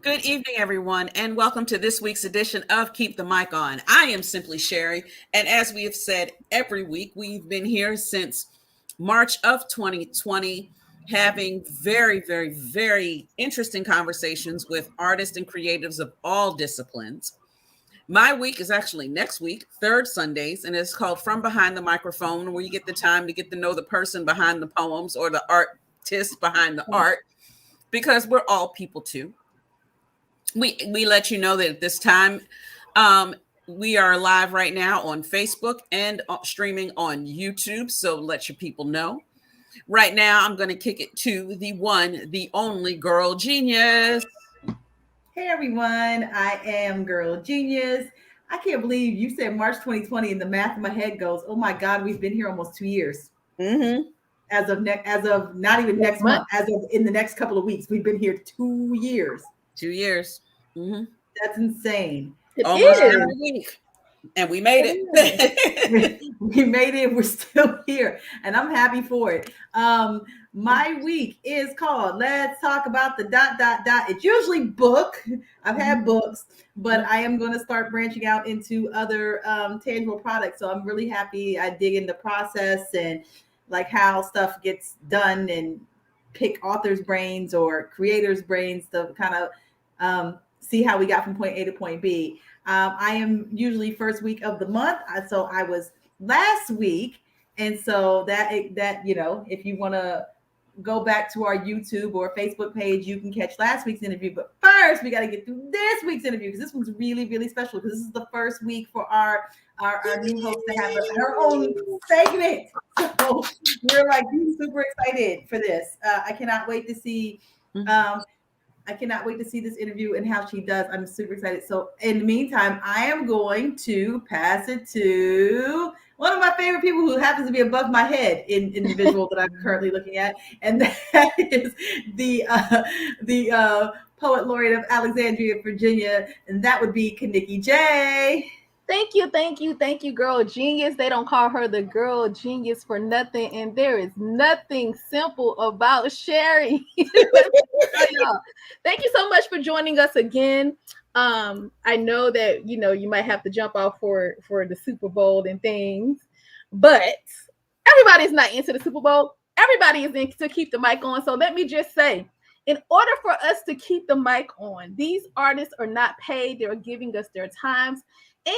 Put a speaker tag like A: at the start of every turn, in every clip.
A: Good evening, everyone, and welcome to this week's edition of Keep the Mic On. I am Simply Sherry, and as we have said every week, we've been here since March of 2020, having very interesting conversations with artists and creatives of all disciplines. My week is actually next week, third Sundays, and it's called From Behind the Microphone, where you get the time to get to know the person behind the poems or the artist behind the art, because we're all people too. We let you know that at this time um, we are live right now on Facebook and streaming on YouTube. So let your people know. Right now, I'm going to kick it to the one, the only girl genius.
B: Hey everyone, I am Girl Genius. I can't believe you said March 2020 and the math in my head goes, oh my God, we've been here almost 2 years.
A: Mm-hmm.
B: As of not even next month, as of in the next couple of weeks, we've been here 2 years.
A: 2 years. Mm-hmm.
B: That's insane.
A: Almost every week. And we made it.
B: We made it. We're still here, and I'm happy for it. My week is called "Let's Talk About the dot dot dot." It's usually book. I've had books, but I am going to start branching out into other tangible products. So I'm really happy. I dig into process and like how stuff gets done, and pick authors' brains or creators' brains to kind of see how we got from point A to point B. I am usually first week of the month, so I was last week, and so that if you want to go back to our YouTube or Facebook page, you can catch last week's interview. But first, we got to get through this week's interview because this one's really special because this is the first week for our new host to have her own segment. So we're like super excited for this. I cannot wait to see. I cannot wait to see this interview and how she does. I'm super excited. So in the meantime, I am going to pass it to one of my favorite people who happens to be above my head in the visual that I'm currently looking at. And that is the poet laureate of Alexandria, Virginia. And that would be Kaniki J.
C: Thank you, Girl Genius. They don't call her the Girl Genius for nothing, and there is nothing simple about Sherry. Thank you so much for joining us again. I know that you might have to jump off for the Super Bowl and things, but everybody's not into the Super Bowl. Everybody is in to keep the mic on. So let me just say, in order for us to keep the mic on, these artists are not paid. They're giving us their times.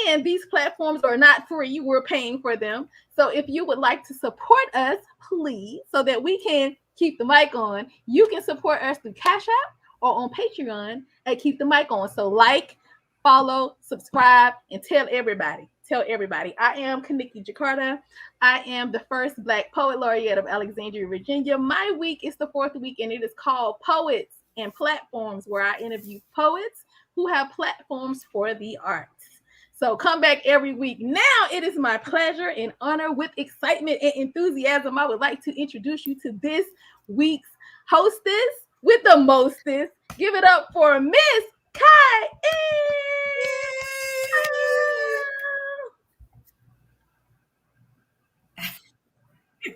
C: And these platforms are not free. We're paying for them. So if you would like to support us, please, so that we can keep the mic on, you can support us through Cash App or on Patreon at Keep the Mic On. So like, follow, subscribe, and tell everybody. Tell everybody. I am Kaniki Jakarta. I am the first Black poet laureate of Alexandria, Virginia. My week is the fourth week, and it is called Poets and Platforms, where I interview poets who have platforms for the arts. So come back every week. Now it is my pleasure and honor, with excitement and enthusiasm, I would like to introduce you to this week's hostess with the mostest. Give it up for Miss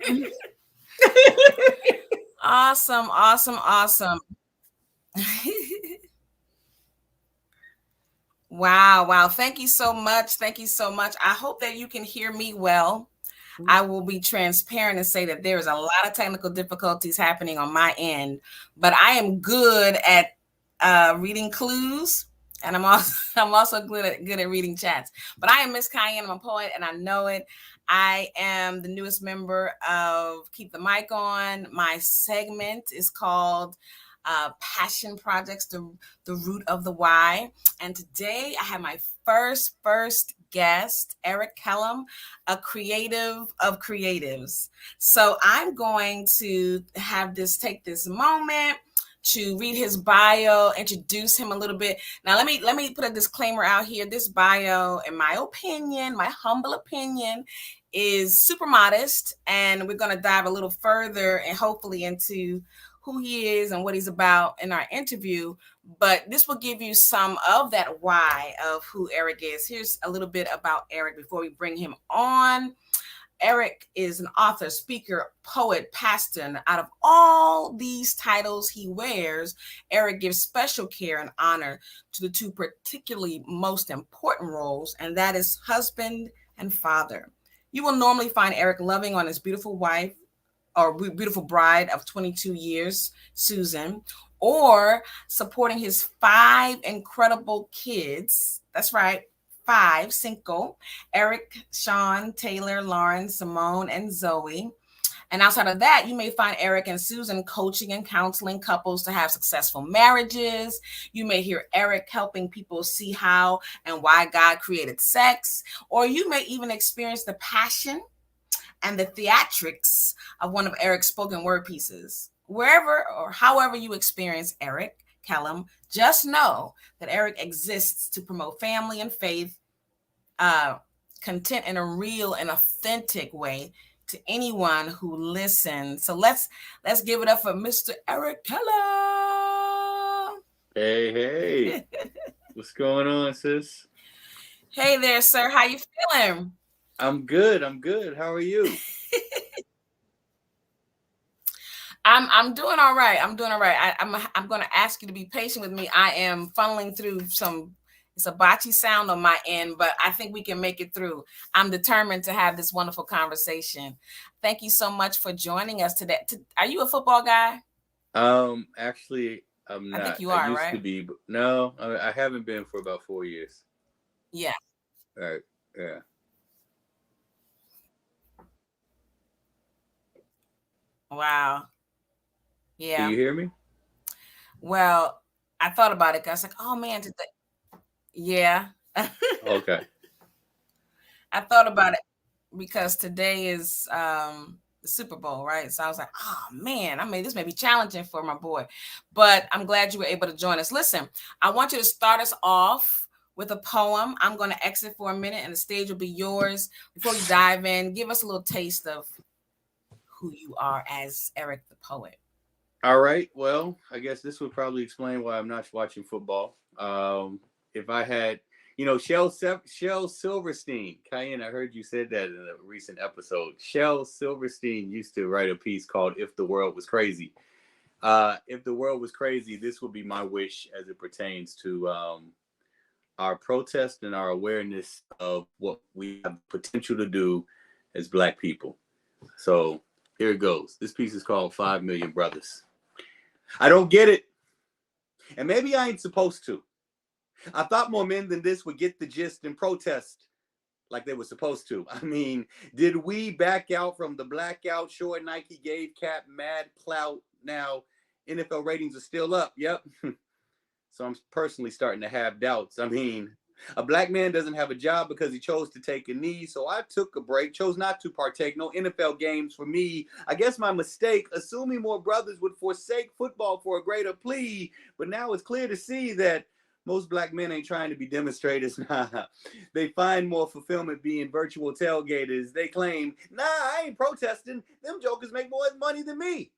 C: Kiane.
D: Awesome. Wow. Thank you so much. I hope that you can hear me well. I will be transparent and say that there is a lot of technical difficulties happening on my end, but I am good at reading clues, and I'm also good at reading chats. But I am Miss Kiane. I'm a poet, and I know it. I am the newest member of Keep the Mic On. My segment is called Passion Projects, the root of the why. And today I have my first guest, Eric Kellum, a creative of creatives. So I'm going to take this moment to read his bio, introduce him a little bit. Now let me put a disclaimer out here. This bio, in my opinion, my humble opinion, is super modest, and we're going to dive a little further and hopefully into who he is and what he's about in our interview. But this will give you some of that why of who Eric is. Here's a little bit about Eric before we bring him on. Eric is an author, speaker, poet, pastor. And out of all these titles he wears, Eric gives special care and honor to the two particularly most important roles, and that is husband and father. You will normally find Eric loving on his beautiful wife or beautiful bride of 22 years, Susan, or supporting his 5 incredible kids. That's right, 5, cinco: Eric, Sean, Taylor, Lauren, Simone, and Zoe. And outside of that, you may find Eric and Susan coaching and counseling couples to have successful marriages. You may hear Eric helping people see how and why God created sex, or you may even experience the passion and the theatrics of one of Eric's spoken word pieces. Wherever or however you experience Eric Kellum, just know that Eric exists to promote family and faith, content in a real and authentic way to anyone who listens. So let's give it up for Mr. Eric Kellum.
E: Hey. What's going on, sis?
D: Hey there, sir. How you feeling?
E: I'm good. How are you?
D: I'm doing all right. I'm going to ask you to be patient with me. I am funneling through it's a botchy sound on my end, but I think we can make it through. I'm determined to have this wonderful conversation. Thank you so much for joining us today. Are you a football guy?
E: Actually, I'm not.
D: I think you are,
E: used
D: right?
E: to be, but no, I haven't been for about 4 years.
D: Yeah.
E: All right. Yeah.
D: Wow. Yeah.
E: Can you hear me?
D: Well, I thought about it. I was like, oh man, yeah.
E: Okay.
D: I thought about it because today is the Super Bowl, right? So I was like, oh man, this may be challenging for my boy, but I'm glad you were able to join us. Listen, I want you to start us off with a poem. I'm going to exit for a minute and the stage will be yours. Before we dive in, give us a little taste of who you are as Eric the poet.
E: All right. Well, I guess this would probably explain why I'm not watching football. If I had, Shel Silverstein, Kiane, I heard you said that in a recent episode. Shel Silverstein used to write a piece called "If the World Was Crazy." If the world was crazy, this would be my wish as it pertains to our protest and our awareness of what we have potential to do as Black people. So here it goes. This piece is called 5 Million Brothers. I don't get it. And maybe I ain't supposed to. I thought more men than this would get the gist and protest like they were supposed to. I mean, did we back out from the blackout? Sure, Nike gave Cap mad clout. Now, NFL ratings are still up. Yep. So I'm personally starting to have doubts. I mean, a Black man doesn't have a job because he chose to take a knee. So I took a break, chose not to partake. No NFL games for me. I guess my mistake, assuming more brothers would forsake football for a greater plea. But now it's clear to see that most Black men ain't trying to be demonstrators. They find more fulfillment being virtual tailgaters. They claim, nah, I ain't protesting. Them jokers make more money than me.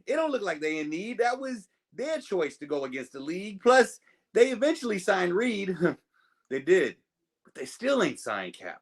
E: It don't look like they in need. That was their choice to go against the league. Plus, they eventually signed Reed. They did, but they still ain't signed Cap.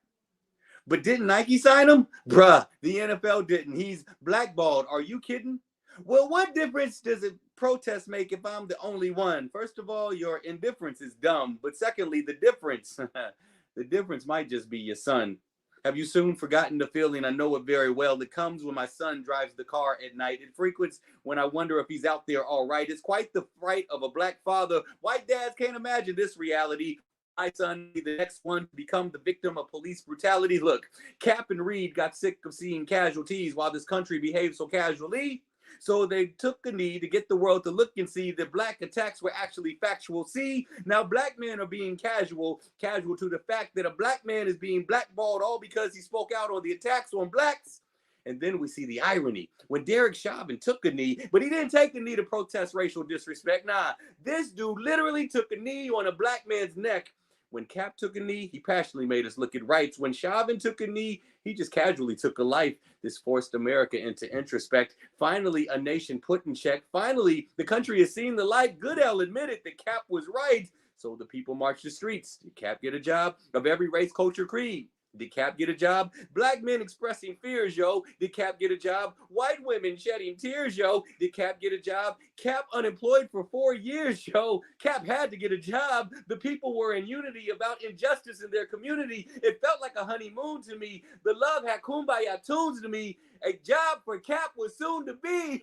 E: But didn't Nike sign him? Bruh, the NFL didn't. He's blackballed. Are you kidding? Well, what difference does a protest make if I'm the only one? First of all, your indifference is dumb. But secondly, the difference might just be your son. Have you soon forgotten the feeling? I know it very well. That comes when my son drives the car at night. It frequents when I wonder if he's out there all right. It's quite the fright of a Black father. White dads can't imagine this reality. My son be the next one to become the victim of police brutality. Look, Cap and Reed got sick of seeing casualties while this country behaved so casually. So they took a knee to get the world to look and see that Black attacks were actually factual. See, now Black men are being casual to the fact that a Black man is being blackballed all because he spoke out on the attacks on Blacks. And then we see the irony. When Derek Chauvin took a knee, but he didn't take a knee to protest racial disrespect. Nah, this dude literally took a knee on a Black man's neck. When Cap took a knee, he passionately made us look at rights. When Chauvin took a knee, he just casually took a life. This forced America into introspect. Finally, a nation put in check. Finally, the country has seen the light. Goodell admitted that Cap was right. So the people marched the streets. Did Cap get a job? Of every race, culture, creed. Did Cap get a job? Black men expressing fears, yo. Did Cap get a job? White women shedding tears, yo. Did Cap get a job? Cap unemployed for 4 years, yo. Cap had to get a job. The people were in unity about injustice in their community. It felt like a honeymoon to me. The love had kumbaya tunes to me. A job for Cap was soon to be.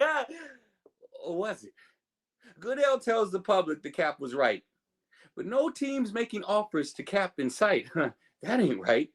E: Or was it? Goodell tells the public the Cap was right. But no teams making offers to Cap in sight. That ain't right.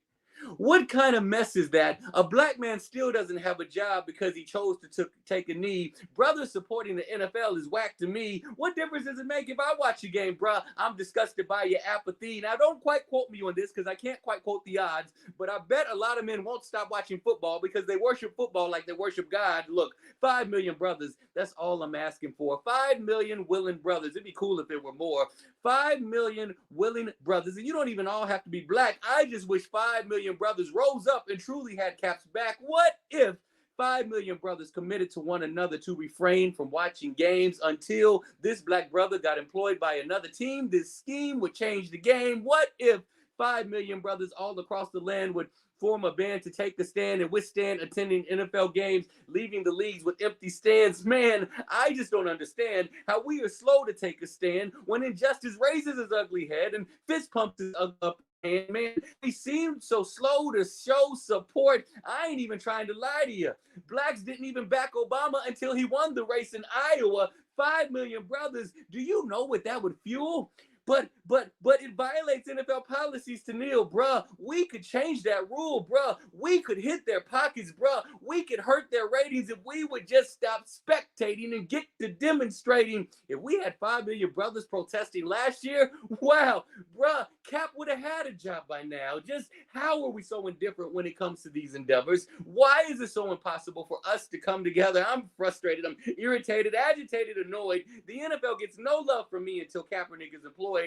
E: What kind of mess is that? A black man still doesn't have a job because he chose to take a knee. Brothers supporting the NFL is whack to me. What difference does it make if I watch a game, bruh? I'm disgusted by your apathy. Now, don't quite quote me on this because I can't quite quote the odds, but I bet a lot of men won't stop watching football because they worship football like they worship God. Look, 5 million brothers, that's all I'm asking for. 5 million willing brothers. It'd be cool if there were more. 5 million willing brothers, and you don't even all have to be black. I just wish 5 million brothers rose up and truly had Cap's back. What if 5 million brothers committed to one another to refrain from watching games until this black brother got employed by another team? This scheme would change the game. What if 5 million brothers all across the land would form a band to take a stand and withstand attending NFL games, leaving the leagues with empty stands? Man, I just don't understand how we are slow to take a stand when injustice raises its ugly head and fist pumps its up. And man, we seem so slow to show support. I ain't even trying to lie to you. Blacks didn't even back Obama until he won the race in Iowa. 5 million brothers. Do you know what that would fuel? But it violates NFL policies to kneel, bruh. We could change that rule, bruh. We could hit their pockets, bruh. We could hurt their ratings if we would just stop spectating and get to demonstrating. If we had 5 million brothers protesting last year, wow, bruh, Cap would have had a job by now. Just how are we so indifferent when it comes to these endeavors? Why is it so impossible for us to come together? I'm frustrated. I'm irritated, agitated, annoyed. The NFL gets no love from me until Kaepernick is employed.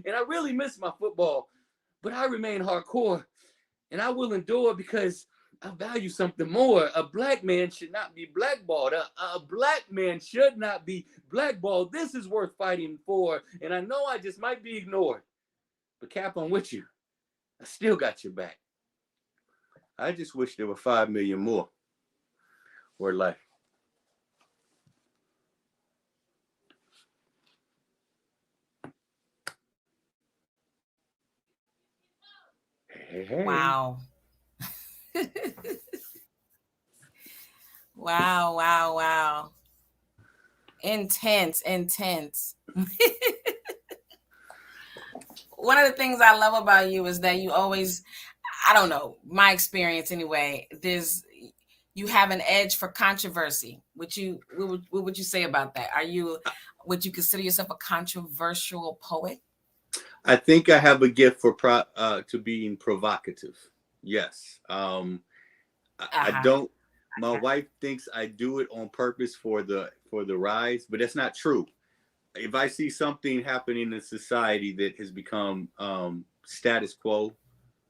E: And I really miss my football, but I remain hardcore and I will endure because I value something more. A black man should not be blackballed. A black man should not be blackballed. This is worth fighting for. And I know I just might be ignored, but Cap, I'm with you. I still got your back. I just wish there were 5 million more. Word life. Hey.
D: Wow. Wow. Intense. One of the things I love about you is that you always, I don't know, my experience anyway, you have an edge for controversy. What would you say about that? Would you consider yourself a controversial poet?
E: I think I have a gift for to being provocative. Yes. I don't. My wife thinks I do it on purpose for the rise, but that's not true. If I see something happening in society that has become status quo,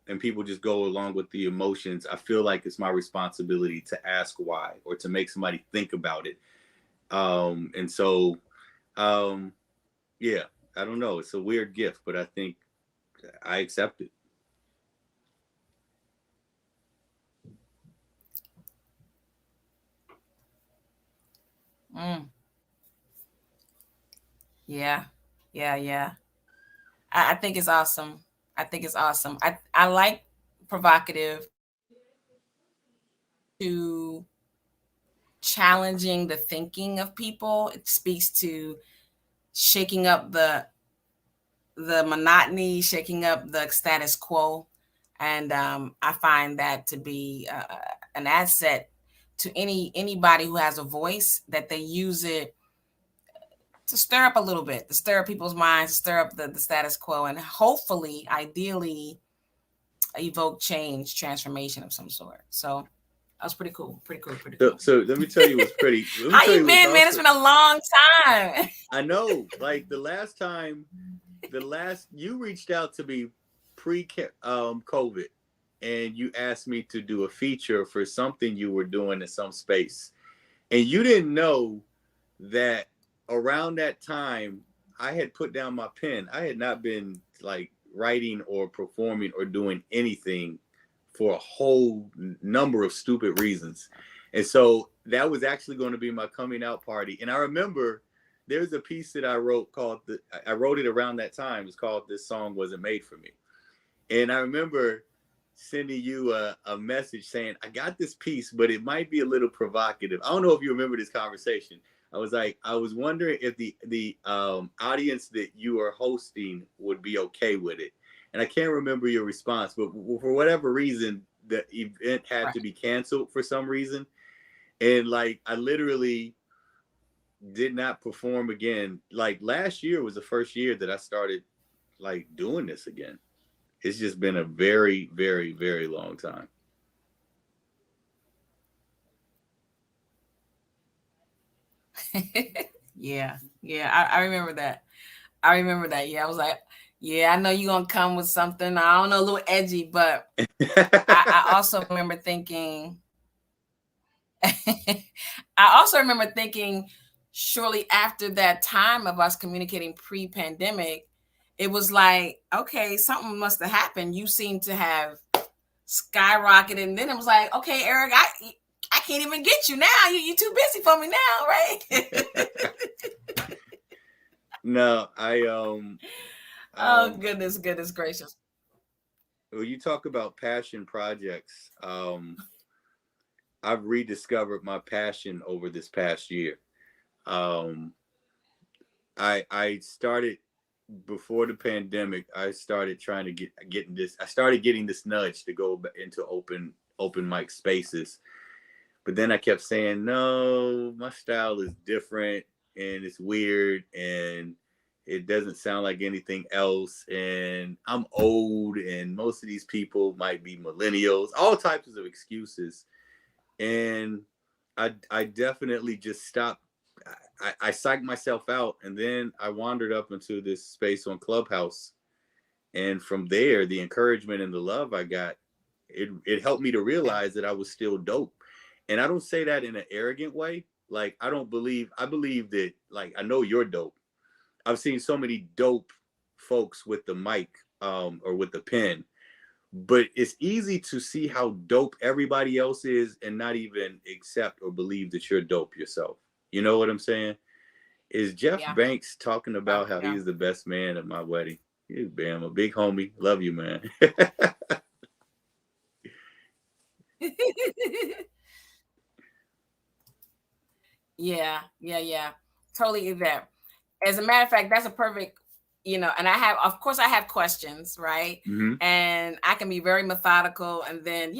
E: and people just go along with the emotions, I feel like it's my responsibility to ask why or to make somebody think about it. And so, yeah. I don't know. It's a weird gift, but I think I accept it.
D: Yeah. I think it's awesome. I like provocative to challenging the thinking of people. It speaks to shaking up the monotony, shaking up the status quo. And I find that to be an asset to anybody who has a voice, that they use it to stir up a little bit, to stir up people's minds, to stir up the status quo, and hopefully, ideally, evoke change, transformation of some sort. So that was pretty cool.
E: So let me tell you what's pretty.
D: How you been, man? It's been a long time.
E: I know. Like the last you reached out to me pre-COVID, and you asked me to do a feature for something you were doing in some space, and you didn't know that around that time I had put down my pen. I had not been like writing or performing or doing anything for a whole number of stupid reasons. And so that was actually going to be my coming out party. And I remember there's a piece that I wrote I wrote it around that time. It's called "This Song Wasn't Made for Me." And I remember sending you a message saying, I got this piece, but it might be a little provocative. I don't know if you remember this conversation. I was wondering if the audience that you are hosting would be okay with it. And I can't remember your response, but for whatever reason, the event had to be canceled for some reason. And like, I literally did not perform again. Like last year was the first year that I started like doing this again. It's just been a very, very, very long time.
D: Yeah. I remember that. Yeah, I was like, yeah, I know you're gonna come with something, I don't know, a little edgy, but I also remember thinking, shortly after that time of us communicating pre-pandemic, it was like, okay, something must have happened. You seem to have skyrocketed, and then it was like, okay, Eric, I can't even get you now. You're too busy for me now, right?
E: No,
D: oh goodness gracious.
E: When you talk about passion projects, I've rediscovered my passion over this past year. I started before the pandemic. I started trying to getting this. I started getting this nudge to go into open mic spaces, but then I kept saying, no, my style is different and it's weird and it doesn't sound like anything else. And I'm old and most of these people might be millennials, all types of excuses. And I definitely just stopped. I psyched myself out, and then I wandered up into this space on Clubhouse. And from there, the encouragement and the love I got, it helped me to realize that I was still dope. And I don't say that in an arrogant way. Like, I believe that, like, I know you're dope. I've seen so many dope folks with the mic or with the pen, but it's easy to see how dope everybody else is and not even accept or believe that you're dope yourself. You know what I'm saying? Is Jeff Banks talking about how he's the best man at my wedding? He's Bam, a big homie. Love you, man.
D: Yeah. Totally that. As a matter of fact, that's a perfect, and of course I have questions, right?
E: Mm-hmm.
D: And I can be very methodical, and then,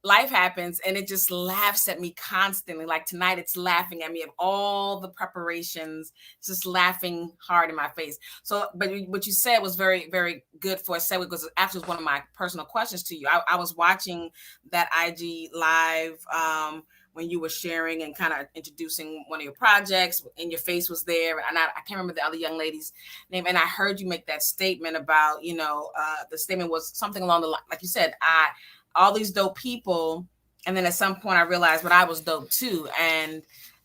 D: life happens and it just laughs at me constantly. Like tonight, it's laughing at me of all the preparations, just laughing hard in my face. So, but what you said was very, very good for a segue, because actually was one of my personal questions to you. I was watching that IG live when you were sharing and kind of introducing one of your projects, and your face was there. And I can't remember the other young lady's name. And I heard you make that statement about, the statement was something along the line, like you said, all these dope people. And then at some point I realized, but I was dope too. And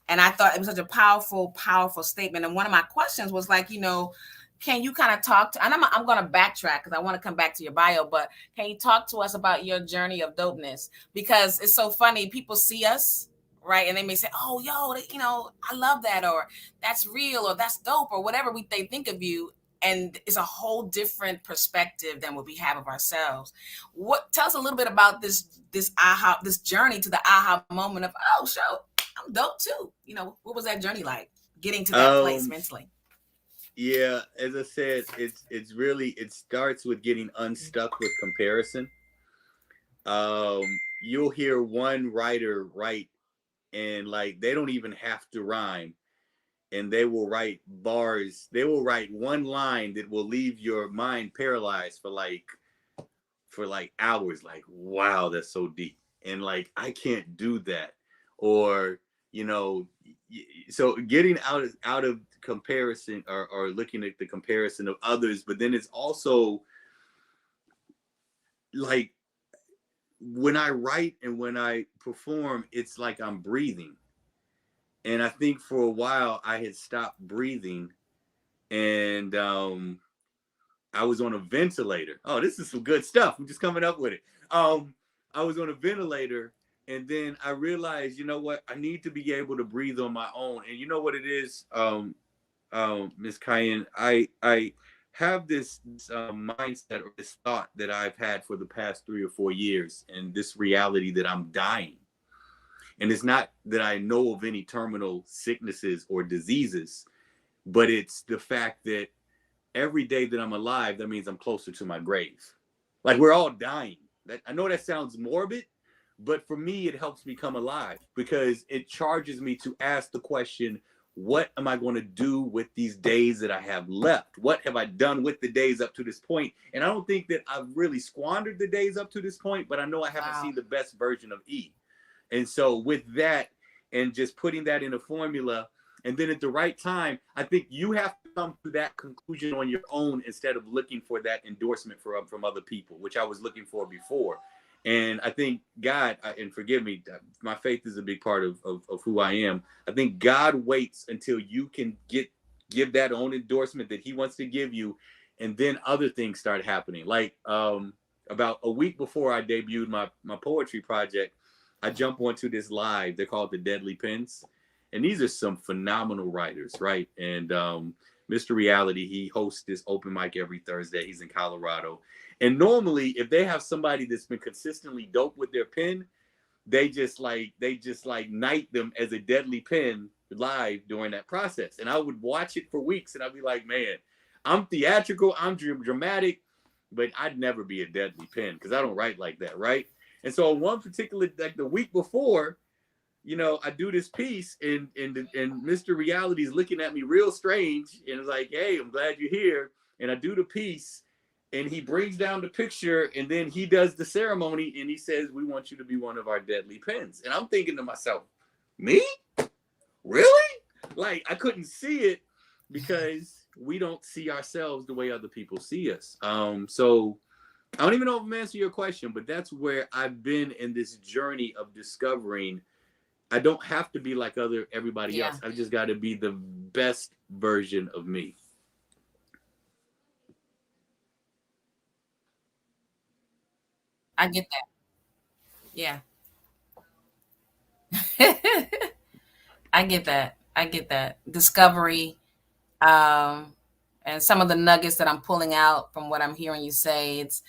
D: I thought it was such a powerful, powerful statement. And one of my questions was like, can you kind of talk to, and I'm going to backtrack because I want to come back to your bio, but can you talk to us about your journey of dopeness? Because it's so funny. People see us, right? And they may say, oh, yo, I love that, or that's real, or that's dope, or whatever they think of you. And it's a whole different perspective than what we have of ourselves. Tell us a little bit about this journey to the aha moment of, oh, so I'm dope too. What was that journey like, getting to that place mentally?
E: Yeah, as I said, it starts with getting unstuck with comparison. You'll hear one writer write, and like they don't even have to rhyme, and they will write bars. They will write one line that will leave your mind paralyzed for hours. Like, wow, that's so deep, and like I can't do that, or so getting out of comparison or looking at the comparison of others. But then it's also like when I write and when I perform, it's like I'm breathing. And I think for a while I had stopped breathing, and I was on a ventilator. Oh, this is some good stuff. I'm just coming up with it. I was on a ventilator, and then I realized, you know what? I need to be able to breathe on my own. And you know what it is, Miss Kiane? I have this mindset or this thought that I've had for the past 3 or 4 years, and this reality that I'm dying. And it's not that I know of any terminal sicknesses or diseases, but it's the fact that every day that I'm alive, that means I'm closer to my grave. Like, we're all dying. I know that sounds morbid, but for me, it helps me come alive because it charges me to ask the question, what am I going to do with these days that I have left? What have I done with the days up to this point? And I don't think that I've really squandered the days up to this point, but I know I haven't seen the best version of E. And so with that, and just putting that in a formula, and then at the right time, I think you have to come to that conclusion on your own instead of looking for that endorsement from other people, which I was looking for before. And I think God, and forgive me, my faith is a big part of who I am. I think God waits until you can give that own endorsement that he wants to give you. And then other things start happening. Like about a week before I debuted my poetry project, I jump onto this live. They're called the Deadly Pens. And these are some phenomenal writers, right? And Mr. Reality, he hosts this open mic every Thursday. He's in Colorado. And normally, if they have somebody that's been consistently dope with their pen, they just knight them as a deadly pen live during that process. And I would watch it for weeks, and I'd be like, man, I'm theatrical, I'm dramatic, but I'd never be a deadly pen because I don't write like that, right? And so one particular, like the week before, you know, I do this piece, and Mr. Reality is looking at me real strange, and it's like, hey, I'm glad you're here. And I do the piece, and he brings down the picture, and then he does the ceremony, and he says, we want you to be one of our deadly pens. And I'm thinking to myself, me? Really? Like, I couldn't see it because we don't see ourselves the way other people see us. So I don't even know if I'm answering your question, but that's where I've been in this journey of discovering I don't have to be like everybody else. I've just got to be the best version of me.
D: I get that. Yeah. I get that. Discovery, and some of the nuggets that I'm pulling out from what I'm hearing you say, it's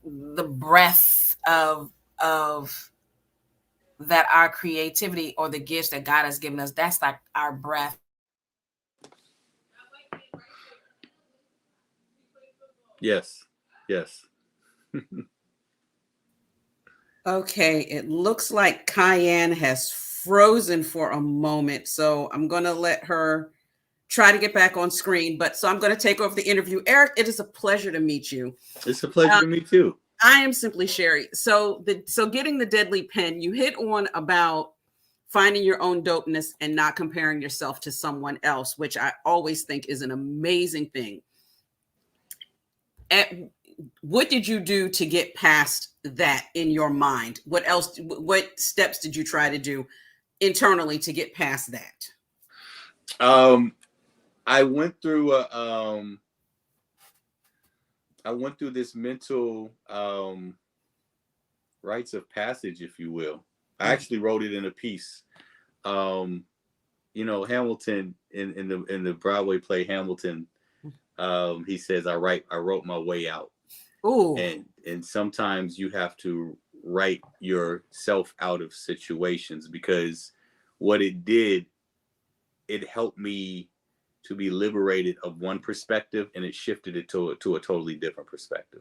D: the breath of that our creativity or the gifts that God has given us, that's like our breath.
E: Yes.
A: Okay, it looks like Kiane has frozen for a moment, so I'm going to let her try to get back on screen. But so I'm going to take over the interview. Eric, it is a pleasure to meet you.
E: It's a pleasure to meet too.
A: I am Simply Sherry. So getting the deadly pen, you hit on about finding your own dopeness and not comparing yourself to someone else, which I always think is an amazing thing. And what did you do to get past that in your mind? What steps did you try to do internally to get past that?
E: I went through this mental rites of passage, if you will. I actually wrote it in a piece. You know, Hamilton in the Broadway play Hamilton, he says, I wrote my way out.
A: Ooh.
E: And sometimes you have to write yourself out of situations, because what it did, it helped me to be liberated of one perspective, and it shifted it to a totally different perspective.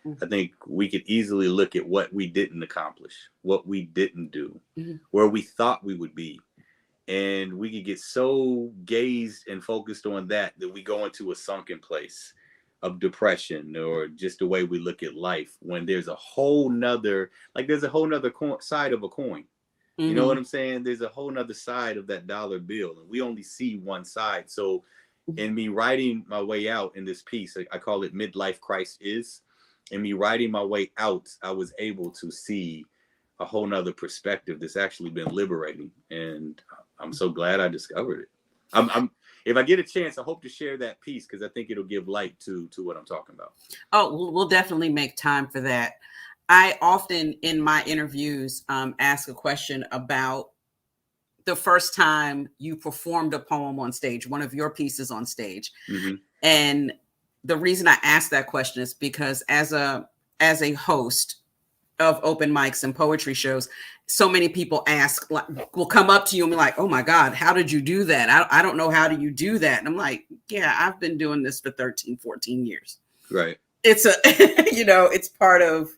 E: Mm-hmm. I think we could easily look at what we didn't accomplish, what we didn't do, mm-hmm. where we thought we would be. And we could get so gazed and focused on that we go into a sunken place of depression, or just the way we look at life, when there's a whole nother side of a coin. Mm-hmm. You know what I'm saying? There's a whole nother side of that dollar bill, and we only see one side. So in me writing my way out in this piece, I call it Midlife Christ Is. In me writing my way out, I was able to see a whole nother perspective that's actually been liberating. And I'm so glad I discovered it. if I get a chance, I hope to share that piece because I think it'll give light to what I'm talking about.
A: Oh, we'll definitely make time for that. I often in my interviews ask a question about the first time you performed a poem on stage, one of your pieces on stage.
E: Mm-hmm.
A: And the reason I ask that question is because as a host of open mics and poetry shows, so many people ask, like, will come up to you and be like, oh my God, how did you do that? I don't know. How do you do that? And I'm like, yeah, I've been doing this for 13, 14 years.
E: Right.
A: It's it's part of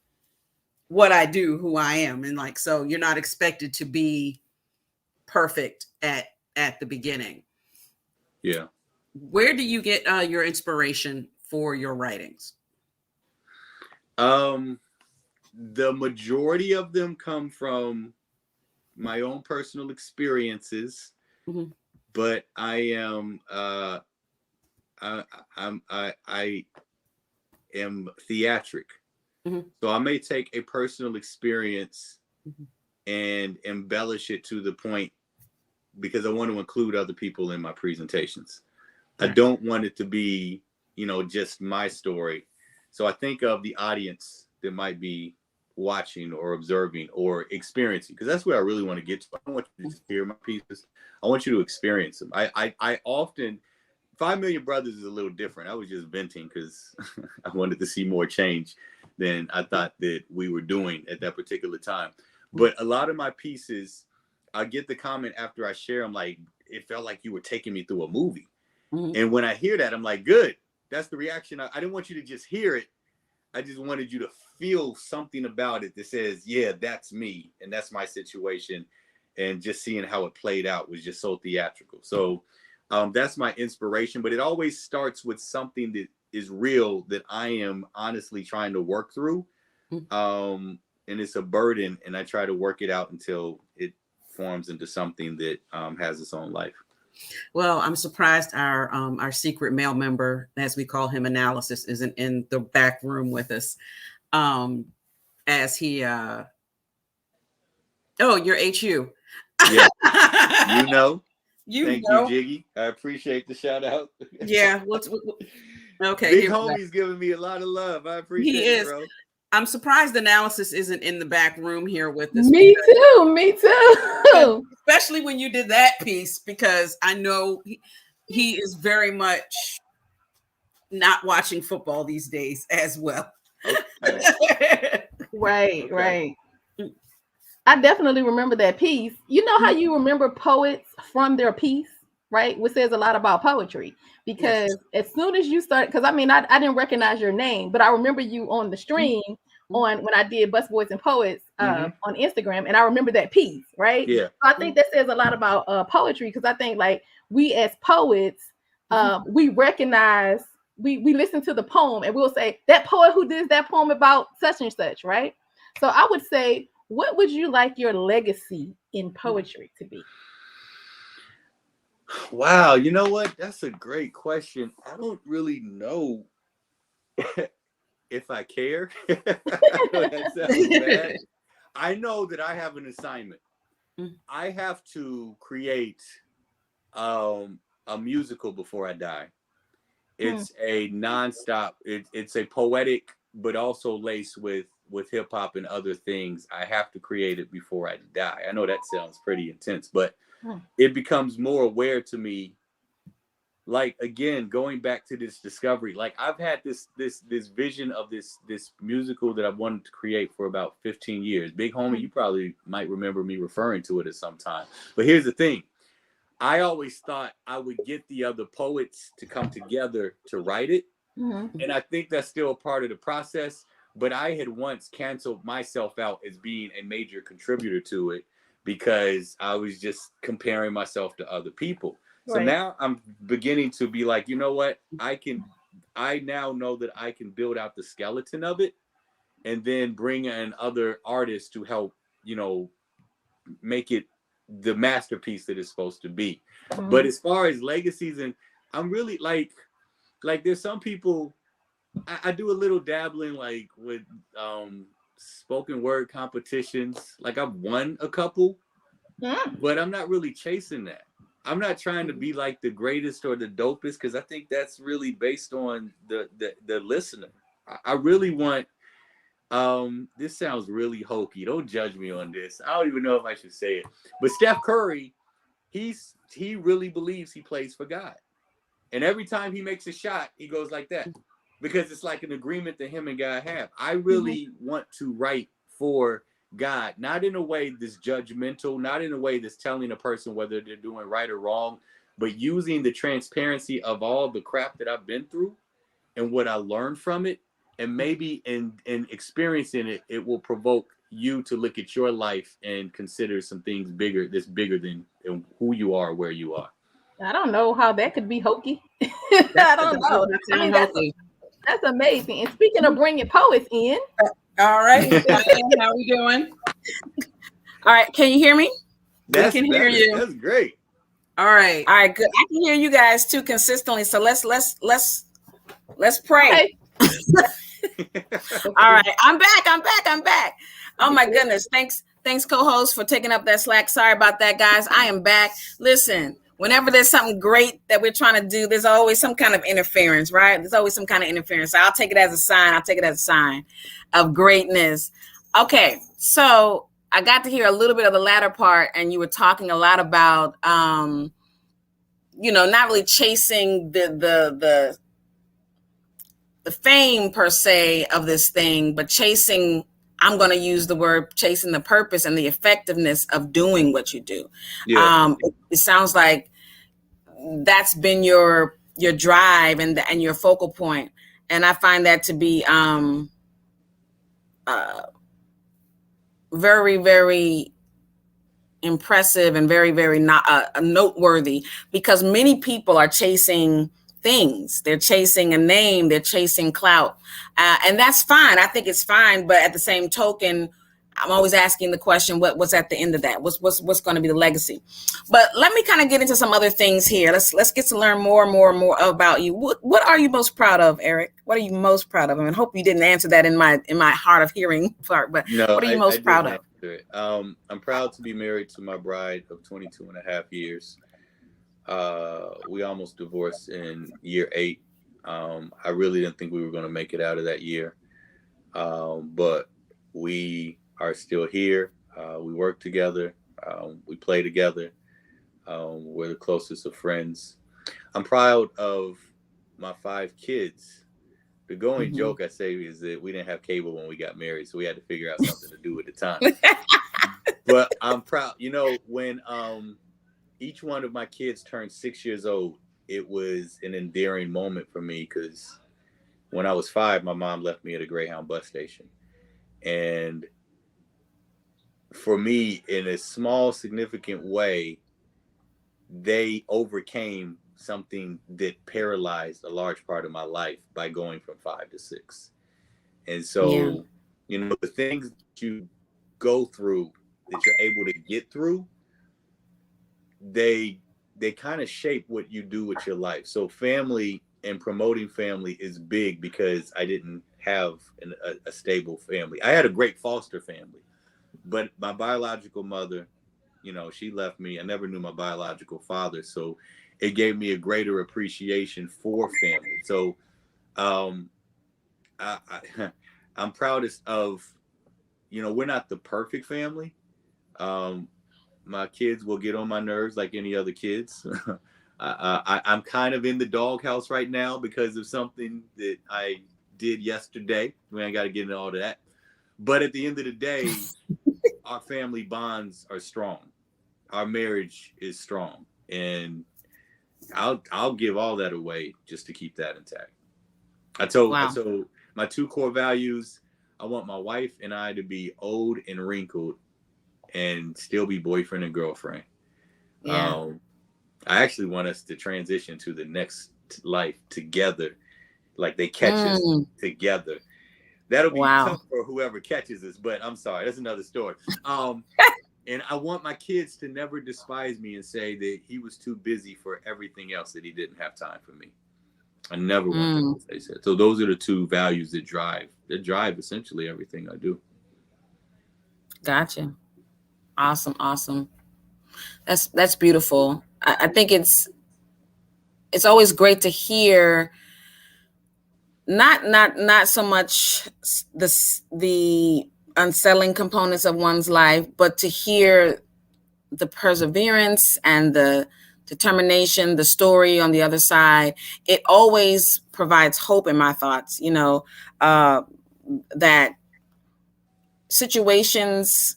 A: what I do, who I am. And like, so you're not expected to be perfect at the beginning.
E: Yeah.
A: Where do you get your inspiration for your writings?
E: The majority of them come from my own personal experiences,
A: Mm-hmm.
E: but I am theatric.
A: Mm-hmm.
E: So I may take a personal experience
A: mm-hmm.
E: and embellish it to the point because I want to include other people in my presentations. Right. I don't want it to be, just my story. So I think of the audience that might be watching or observing or experiencing, because that's where I really want to get to. I don't want you to just hear my pieces. I want you to experience them. I often, 5 Million Brothers is a little different. I was just venting because I wanted to see more change than I thought that we were doing at that particular time. But a lot of my pieces, I get the comment after I share them, like, it felt like you were taking me through a movie. Mm-hmm. And when I hear that, I'm like, good. That's the reaction. I didn't want you to just hear it. I just wanted you to feel something about it that says, yeah, that's me. And that's my situation. And just seeing how it played out was just so theatrical. So that's my inspiration. But it always starts with something that is real that I am honestly trying to work through. And it's a burden. And I try to work it out until it forms into something that has its own life.
A: Well, I'm surprised our secret male member, as we call him, Analysis, isn't in the back room with us. As he, you're HU.
E: Yeah, Thank you, Jiggy. I appreciate the shout out.
A: Yeah. Okay.
E: Big homie's giving me a lot of love. I appreciate it, bro.
A: I'm surprised Analysis isn't in the back room here with us.
C: Me too.
A: Especially when you did that piece, because I know he is very much not watching football these days as well.
C: Okay. Right. I definitely remember that piece. You know how you remember poets from their piece, right? Which says a lot about poetry. Because as soon as you start, because I didn't recognize your name, but I remember you on the stream on when I did Busboys and Poets on Instagram, and I remember that piece, right?
E: Yeah.
C: So I think that says a lot about poetry, because I think like we as poets, we recognize, we listen to the poem and we'll say that poet who did that poem about such and such, right? So I would say, what would you like your legacy in poetry to be?
E: Wow, you know what? That's a great question. I don't really know if I care. I know that sounds bad. I know that I have an assignment. I have to create a musical before I die. It's a nonstop. It's a poetic, but also laced with hip hop and other things. I have to create it before I die. I know that sounds pretty intense, but it becomes more aware to me. Like, again, going back to this discovery, like I've had this vision of this musical that I've wanted to create for about 15 years. Big homie, you probably might remember me referring to it at some time. But here's the thing. I always thought I would get the other poets to come together to write it. And I think that's still a part of the process. But I had once canceled myself out as being a major contributor to it because I was just comparing myself to other people. So now I'm beginning to be like, you know what? I now know that I can build out the skeleton of it and then bring in other artists to help, make it the masterpiece that it's supposed to be. But as far as legacies, and I'm really like there's some people, I do a little dabbling like with spoken word competitions. Like I've won a couple, but I'm not really chasing that. I'm not trying to be like the greatest or the dopest, because I think that's really based on the listener. I really want. This sounds really hokey. Don't judge me on this. I don't even know if I should say it. But Steph Curry, he really believes he plays for God. And every time he makes a shot, he goes like that. Because it's like an agreement that him and God have. I really want to write for God, not in a way that's judgmental, not in a way that's telling a person whether they're doing right or wrong, but using the transparency of all the crap that I've been through and what I learned from it. And maybe in experiencing it, it will provoke you to look at your life and consider some things bigger than who you are, where you are.
C: I don't know how that could be hokey. I don't know. I mean, that's amazing. And speaking of bringing poets in.
A: All right. How we doing?
D: All right. Can you hear me?
A: We can hear you.
E: That's great.
A: All right.
D: All right, good. I can hear you guys too consistently. So let's pray.
C: Okay.
D: All right. I'm back. Oh my goodness. Thanks, co-host, for taking up that slack. Sorry about that, guys. I am back. Listen, whenever there's something great that we're trying to do, there's always some kind of interference, right? There's always some kind of interference. So I'll take it as a sign of greatness. Okay, so I got to hear a little bit of the latter part, and you were talking a lot about, not really chasing the fame per se of this thing, but chasing, I'm going to use the word chasing the purpose and the effectiveness of doing what you do. Yeah. It sounds like that's been your drive and your focal point. And I find that to be very, very impressive and very, very noteworthy, because many people are chasing things. They're chasing a name, they're chasing clout. And that's fine. I think it's fine. But at the same token, I'm always asking the question, what's at the end of that? What's going to be the legacy? But let me kind of get into some other things here. Let's get to learn more about you. What are you most proud of, Eric? What are you most proud of? I hope you didn't answer that in my hard of hearing part, but no, what are you most proud of?
E: I'm proud to be married to my bride of 22 and a half years. We almost divorced in year 8. I really didn't think we were going to make it out of that year. But we are still here. We work together. We play together. We're the closest of friends. I'm proud of my 5 kids. The going joke I say is that we didn't have cable when we got married, so we had to figure out something to do at the time. But I'm proud. When each one of my kids turned 6 years old, it was an endearing moment for me, because when I was 5, my mom left me at a Greyhound bus station. And for me, in a small, significant way, they overcame something that paralyzed a large part of my life by going from 5 to 6. And so, the things that you go through, that you're able to get through, they kind of shape what you do with your life. So family and promoting family is big, because I didn't have a stable family. I had a great foster family, but my biological mother, she left me. I never knew my biological father, so it gave me a greater appreciation for family. So I'm proudest of, we're not the perfect family. My kids will get on my nerves like any other kids. I'm kind of in the doghouse right now because of something that I did yesterday. We ain't got to get into all of that. But at the end of the day, our family bonds are strong. Our marriage is strong. And I'll give all that away just to keep that intact. I told my 2 core values, I want my wife and I to be old and wrinkled and still be boyfriend and girlfriend. Yeah. I actually want us to transition to the next life together. Like they catch us together. That'll be tough for whoever catches us, but I'm sorry, that's another story. And I want my kids to never despise me and say that he was too busy for everything else, that he didn't have time for me. I never want them to say that. So those are the 2 values that drive essentially everything I do.
D: Gotcha. Awesome. That's beautiful. I think it's always great to hear not so much the unsettling components of one's life, but to hear the perseverance and the determination, the story on the other side. It always provides hope in my thoughts, that situations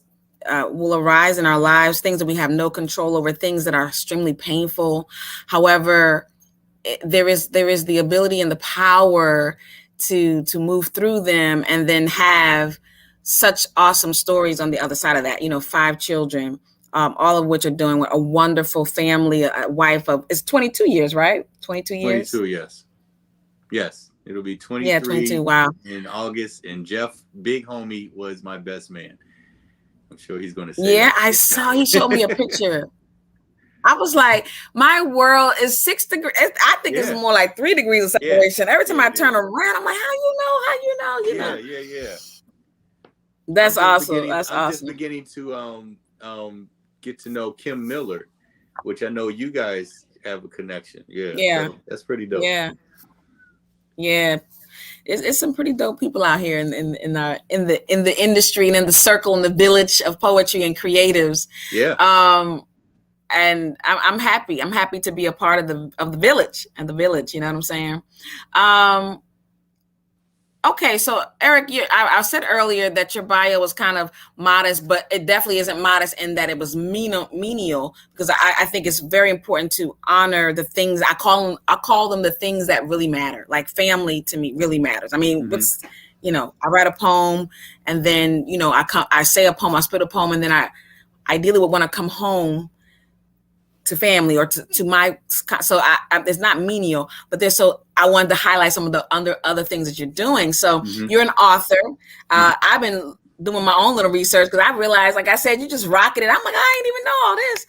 D: will arise in our lives, things that we have no control over, things that are extremely painful. However, there is the ability and the power to move through them, and then have such awesome stories on the other side of that. 5 children, all of which are doing a wonderful family, a wife of, it's 22 years, right? 22 years.
E: 22, yes. It'll be 23.
D: Yeah, 22. Wow.
E: In August, and Jeff, big homie, was my best man. I'm sure he's going to say.
D: Yeah, I saw. He showed me a picture. I was like, my world is 6 degrees. I think it's more like 3 degrees of separation. Every time I turn around, I'm like, how you know?
E: Yeah.
D: That's awesome.
E: I'm just beginning to get to know Kim Miller, which I know you guys have a connection. Yeah. So that's pretty dope.
D: Yeah. It's some pretty dope people out here in the industry and in the circle, in the village of poetry and creatives.
E: Yeah.
D: And I'm happy. I'm happy to be a part of the village and the village. You know what I'm saying? Okay, so Eric, I said earlier that your bio was kind of modest, but it definitely isn't modest in that it was menial, because I think it's very important to honor the things I call them the things that really matter. Like family to me really matters. I mean, what's I write a poem, and then I say a poem, I spit a poem, and then I ideally would want to come home to family or to my, so it's not menial, but I wanted to highlight some of the other things that you're doing. So you're an author. I've been doing my own little research because I realized, like I said, you just rocketed. I'm like, I didn't even know all this,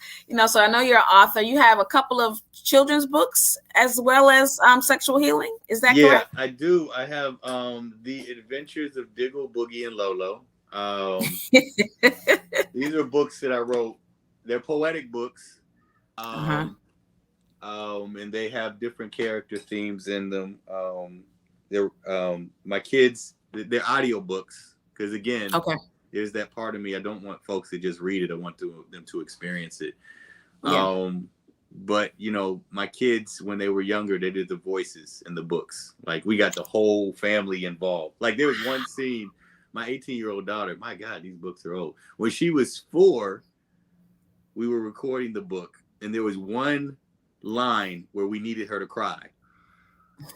D: so I know you're an author. You have a couple of children's books as well as sexual healing. Is that correct?
E: Yeah, I do. I have The Adventures of Diggle, Boogie, and Lolo. These are books that I wrote. They're poetic books. And they have different character themes in them. They're my kids, they're audio books, because again, there's that part of me, I don't want folks to just read it. I want them to experience it. But my kids, when they were younger, they did the voices in the books. Like, we got the whole family involved. Like, there was one scene, my 18-year-old daughter, my God, these books are old. When she was 4, we were recording the book, and there was one line where we needed her to cry,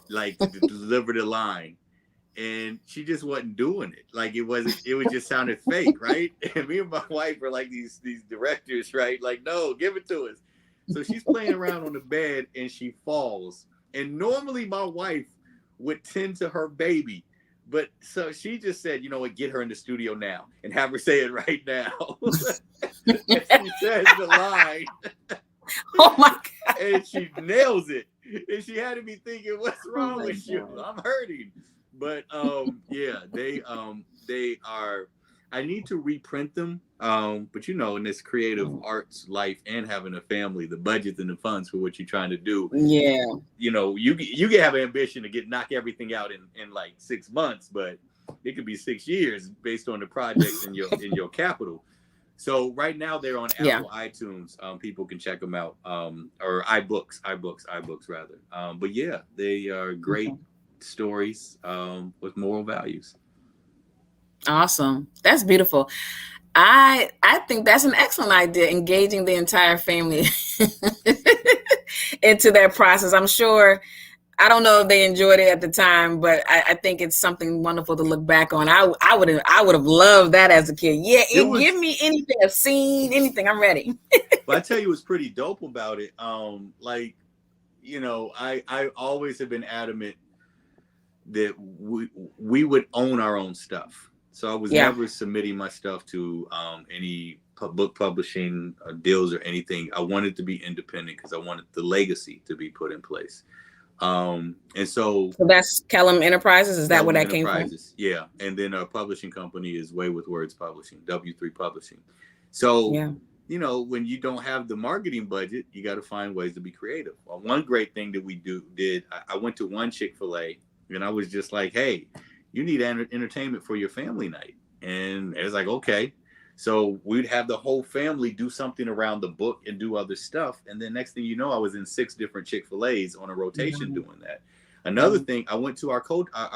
E: like to deliver the line, and she just wasn't doing it. Like, it just sounded fake, right? And me and my wife are like these directors, right? Like, no, give it to us. So she's playing around on the bed, and she falls. And normally my wife would tend to her baby, but so she just said, you know what, get her in the studio now and have her say it right now. And she says the line.
D: Oh my God.
E: And she nails it. And she had to be thinking, what's wrong with you? I'm hurting. But they are, I need to reprint them. But in this creative arts life and having a family, the budgets and the funds for what you're trying to do.
D: Yeah.
E: You can have ambition to knock everything out in like 6 months, but it could be 6 years based on the projects in your capital. So right now they're on Apple iTunes. People can check them out, or iBooks rather. But yeah, they are great stories with moral values.
D: Awesome. That's beautiful. I think that's an excellent idea, engaging the entire family into that process. I'm sure, I don't know if they enjoyed it at the time, but I think it's something wonderful to look back on. I would have loved that as a kid. Yeah, give me anything, a scene, anything. I'm ready.
E: But I tell you what's pretty dope about it. I always have been adamant that we would own our own stuff. So I was never submitting my stuff to any book publishing deals or anything. I wanted to be independent because I wanted the legacy to be put in place. And so
D: that's Kellum Enterprises. Is that
E: Kellum
D: where that came from?
E: Yeah. And then our publishing company is Way with Words Publishing, W3 Publishing. So you know, when you don't have the marketing budget, you got to find ways to be creative. Well, one great thing that we I went to one Chick-fil-A and I was just like, hey, you need entertainment for your family night. And it was like, okay. So we'd have the whole family do something around the book and do other stuff. And then next thing you know, I was in 6 different Chick-fil-A's on a rotation doing that. Another thing, I went to our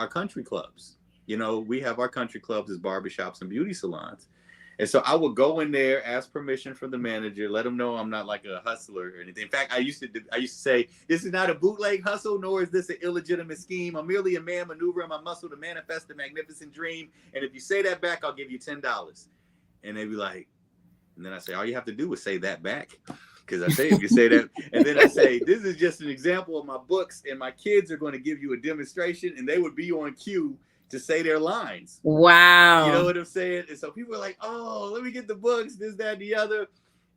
E: country clubs. You know, we have our country clubs as barbershops and beauty salons. And so I would go in there, ask permission from the manager, let them know I'm not like a hustler or anything. In fact, I used to say, this is not a bootleg hustle, nor is this an illegitimate scheme. I'm merely a man maneuvering my muscle to manifest a magnificent dream. And if you say that back, I'll give you $10. And they'd be like, and then I say, all you have to do is say that back. Because I say, if you say that, and then I say, this is just an example of my books, and my kids are going to give you a demonstration, and they would be on cue to say their lines.
D: Wow.
E: You know what I'm saying? And so people are like, oh, let me get the books, this, that, and the other.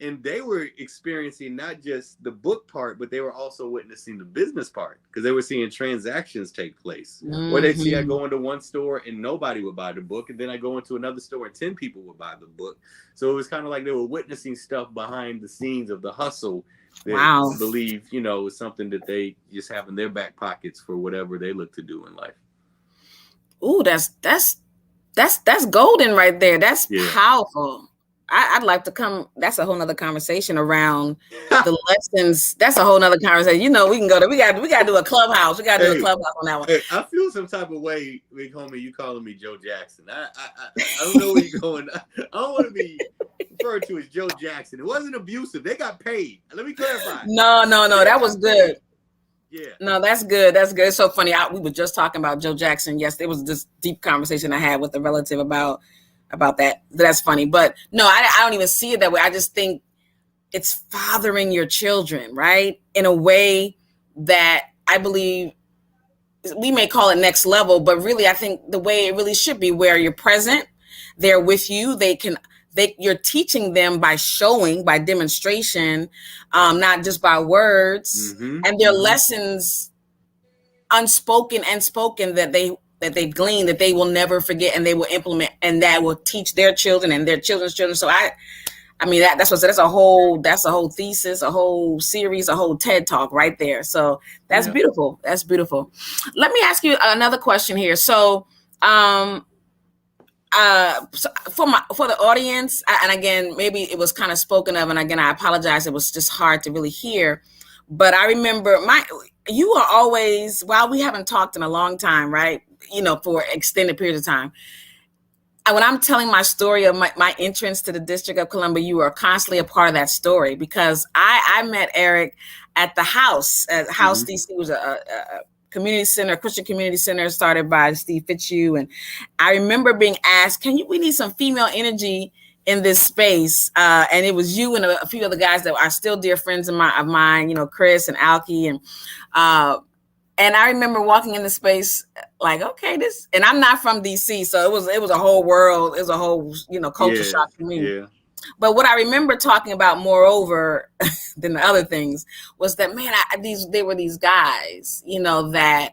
E: And they were experiencing not just the book part, but they were also witnessing the business part because they were seeing transactions take place. Or they'd see I go into one store and nobody would buy the book. And then I go into another store and 10 people would buy the book. So it was kind of like they were witnessing stuff behind the scenes of the hustle that I believe, you know, is something that they just have in their back pockets for whatever they look to do in life.
D: Ooh, that's golden right there. That's powerful. I'd like to come. That's a whole nother conversation around the lessons. That's a whole nother conversation. You know, we can go to, we got to do a clubhouse. We got to do a clubhouse on that one.
E: Hey, I feel some type of way, big homie, you calling me Joe Jackson. I don't know where you're going. I don't want to be referred to as Joe Jackson. It wasn't abusive. They got paid. Let me clarify.
D: No. That was good.
E: Yeah.
D: No, that's good. That's good. It's so funny. We were just talking about Joe Jackson. Yes, it was this deep conversation I had with a relative about that. That's funny. But no, I don't even see it that way. I just think it's fathering your children, right? In a way that I believe we may call it next level, but really I think the way it really should be, where you're present, they're with you, you're teaching them by showing, by demonstration, not just by words, and their lessons, unspoken and spoken, that they've gleaned, that they will never forget, and they will implement, and that will teach their children and their children's children. So I mean that's a whole thesis, a whole series, a whole TED talk right there. So that's beautiful. That's beautiful. Let me ask you another question here. So for the audience, and again, maybe it was kind of spoken of, and again, I apologize, it was just hard to really hear. But I remember you are always, while we haven't talked in a long time, right? You know, for extended periods of time. And when I'm telling my story of my entrance to the District of Columbia, you are constantly a part of that story, because I met Eric at the House. House DC was a community center, a Christian community center started by Steve Fitzhugh. And I remember being asked, we need some female energy in this space. And it was you and a few other guys that are still dear friends of mine, you know, Chris and Alki. And I remember walking in the space like, okay, and I'm not from DC. So it was a whole world. It was a whole, you know, culture shock for me. Yeah. But what I remember talking about moreover than the other things was that, man, they were these guys, you know, that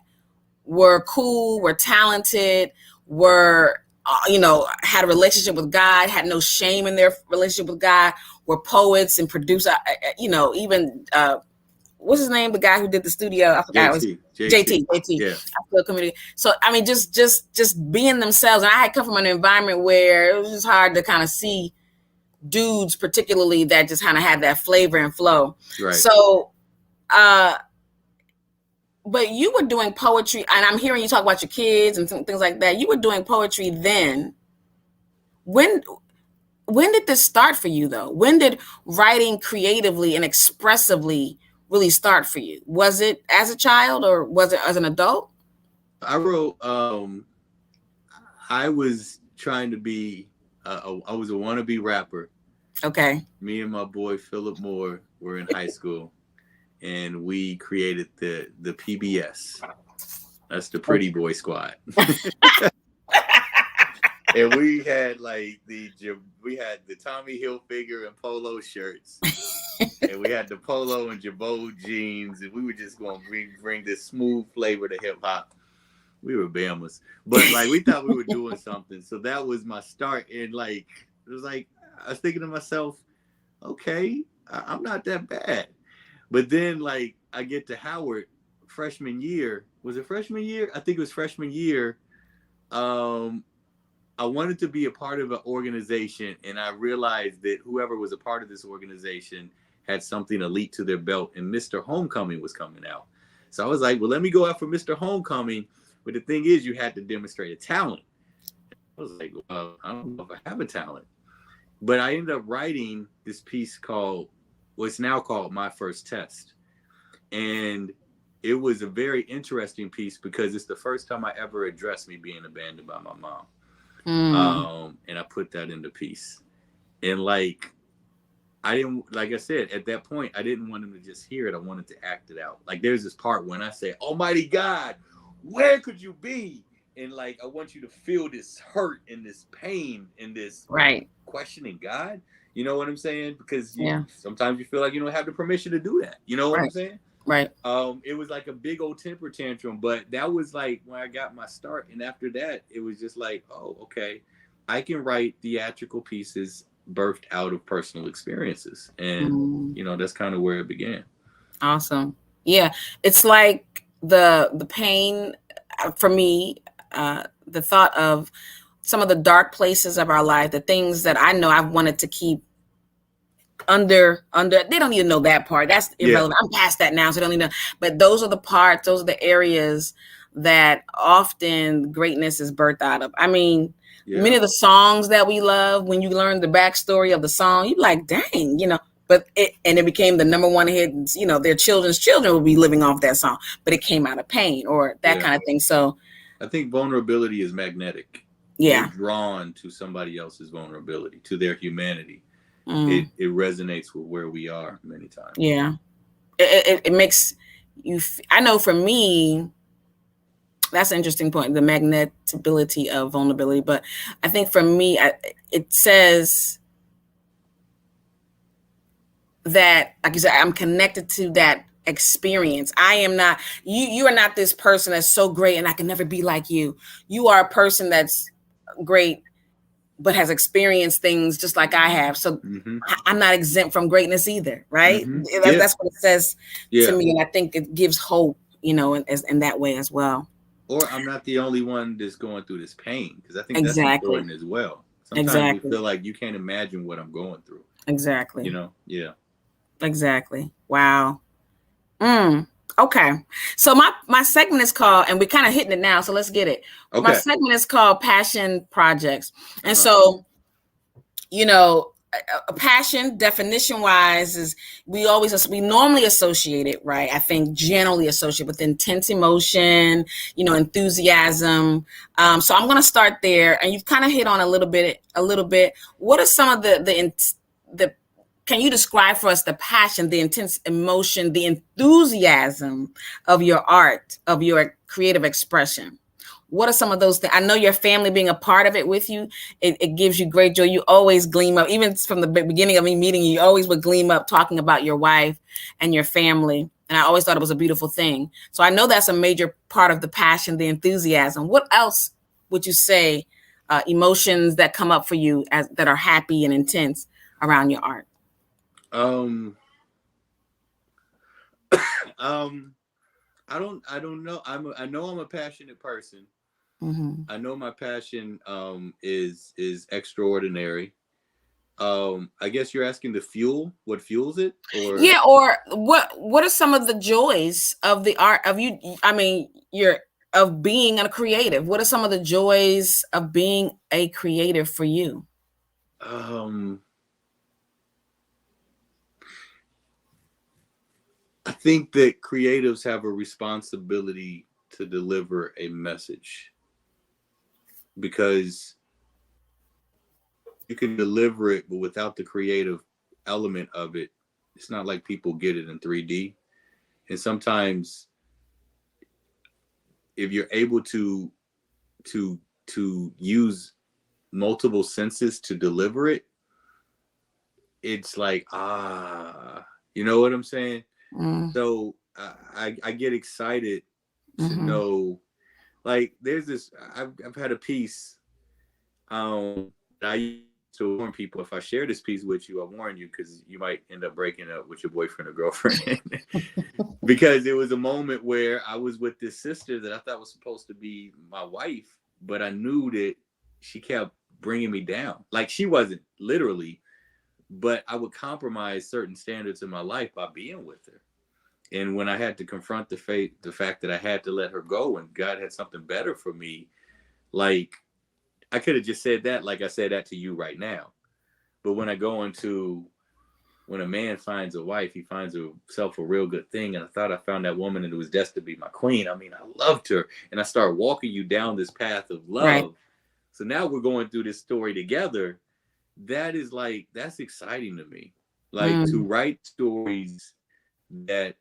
D: were cool, were talented, were, you know, had a relationship with God, had no shame in their relationship with God, were poets and producers, you know, even, what's his name? The guy who did the studio. I forgot. JT. Yeah. Community. So I mean, just being themselves. And I had come from an environment where it was just hard to kind of see dudes, particularly, that just kind of had that flavor and flow. Right. So, but you were doing poetry, and I'm hearing you talk about your kids and things like that. You were doing poetry then. When did this start for you, though? When did writing creatively and expressively really start for you? Was it as a child, or was it as an adult?
E: I wrote, I was trying to be, I was a wannabe rapper.
D: Okay.
E: Me and my boy Philip Moore were in high school, and we created the PBS. That's the Pretty Boy Squad. And we had like the Tommy Hilfiger and polo shirts, and we had the polo and Jabot jeans, and we were just going to bring this smooth flavor to hip hop. We were Bamas, but like we thought we were doing something. So that was my start. And like it was like I was thinking to myself, okay, I'm not that bad. But then like I get to Howard freshman year. Was it freshman year? I think it was freshman year. I wanted to be a part of an organization, and I realized that whoever was a part of this organization had something elite to their belt, and Mr. Homecoming was coming out. So I was like, well, let me go out for Mr. Homecoming. But the thing is, you had to demonstrate a talent. I was like, well, I don't know if I have a talent. But I ended up writing this piece called, what's now called My First Test. And it was a very interesting piece because it's the first time I ever addressed me being abandoned by my mom. And I put that in the piece. And like, I didn't, like I said, at that point, I didn't want him to just hear it. I wanted to act it out. Like there's this part when I say, Almighty God, where could you be? And like, I want you to feel this hurt and this pain and this questioning God. You know what I'm saying? Because sometimes you feel like you don't have the permission to do that. You know what I'm saying?
D: Right.
E: It was like a big old temper tantrum, but that was like when I got my start. And after that, it was just like, oh, okay, I can write theatrical pieces birthed out of personal experiences. And, you know, that's kind of where it began.
D: Awesome. Yeah. It's like the pain for me, the thought of some of the dark places of our life, the things that I know I've wanted to keep under they don't even know that part. That's irrelevant. I'm past that now, so they don't even know. But those are the parts, those are the areas that often greatness is birthed out of. I mean, many of the songs that we love, when you learn the backstory of the song, you're like, dang, you know, but it became the number one hit, you know, their children's children will be living off that song, but it came out of pain or that kind of thing. So
E: I think vulnerability is magnetic.
D: Yeah.
E: You're drawn to somebody else's vulnerability, to their humanity. It resonates with where we are many times.
D: Yeah. It makes you, I know for me, that's an interesting point, the magnetability of vulnerability. But I think for me, it says that, like you said, I'm connected to that experience. I am not, you are not this person that's so great and I can never be like you. You are a person that's great, but has experienced things just like I have. So I'm not exempt from greatness either, right? That's what it says to me. And I think it gives hope, you know, in that way as well.
E: Or I'm not the only one that's going through this pain, because I think that's important as well. Sometimes you feel like you can't imagine what I'm going through.
D: Exactly.
E: You know? Yeah.
D: Exactly. Wow. Okay. So my segment is called, and we're kind of hitting it now, so let's get it. Okay. My segment is called Passion Projects. And so, you know, a passion, definition wise, is we normally associate it, right? I think generally associate with intense emotion, you know, enthusiasm. So I'm going to start there, and you've kind of hit on a little bit. What are some of the can you describe for us the passion, the intense emotion, the enthusiasm of your art, of your creative expression? What are some of those things? I know your family being a part of it with you, it gives you great joy. You always gleam up, even from the beginning of me meeting you, you always would gleam up talking about your wife and your family. And I always thought it was a beautiful thing. So I know that's a major part of the passion, the enthusiasm. What else would you say, emotions that come up for you that are happy and intense around your art?
E: I don't know. I know I'm a passionate person. I know my passion is extraordinary. I guess you're asking the fuel, what fuels it? Or
D: what are some of the joys of the art of you? I mean, of being a creative. What are some of the joys of being a creative for you?
E: I think that creatives have a responsibility to deliver a message, because you can deliver it, but without the creative element of it, it's not like people get it in 3D. And sometimes if you're able to use multiple senses to deliver it, it's like, you know what I'm saying? So I get excited to know, like, there's this, I've had a piece that I to warn people, if I share this piece with you, I warn you, because you might end up breaking up with your boyfriend or girlfriend. Because it was a moment where I was with this sister that I thought was supposed to be my wife, but I knew that she kept bringing me down. Like, she wasn't literally, but I would compromise certain standards in my life by being with her. And when I had to confront the fact that I had to let her go and God had something better for me, like, I could have just said that, like I said that to you right now. But when I go into, when a man finds a wife, he finds himself a real good thing. And I thought I found that woman and it was destined to be my queen. I mean, I loved her. And I started walking you down this path of love. Right. So now we're going through this story together. That is like, that's exciting to me. Like, to write stories that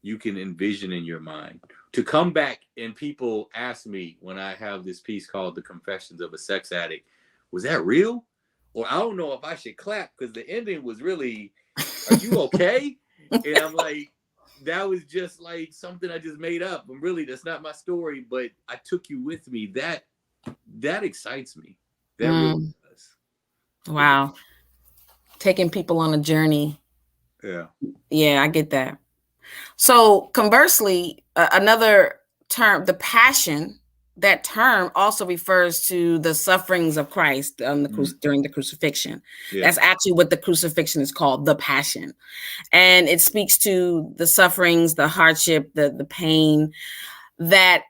E: you can envision in your mind. To come back and people ask me when I have this piece called The Confessions of a Sex Addict, was that real? Or I don't know if I should clap because the ending was really, are you okay? And I'm like, that was just like something I just made up. And really, that's not my story, but I took you with me. That excites me. That really does.
D: Wow. Taking people on a journey.
E: Yeah.
D: Yeah, I get that. So conversely, another term, the passion, that term also refers to the sufferings of Christ during the crucifixion. Yeah. That's actually what the crucifixion is called, the passion. And it speaks to the sufferings, the hardship, the pain that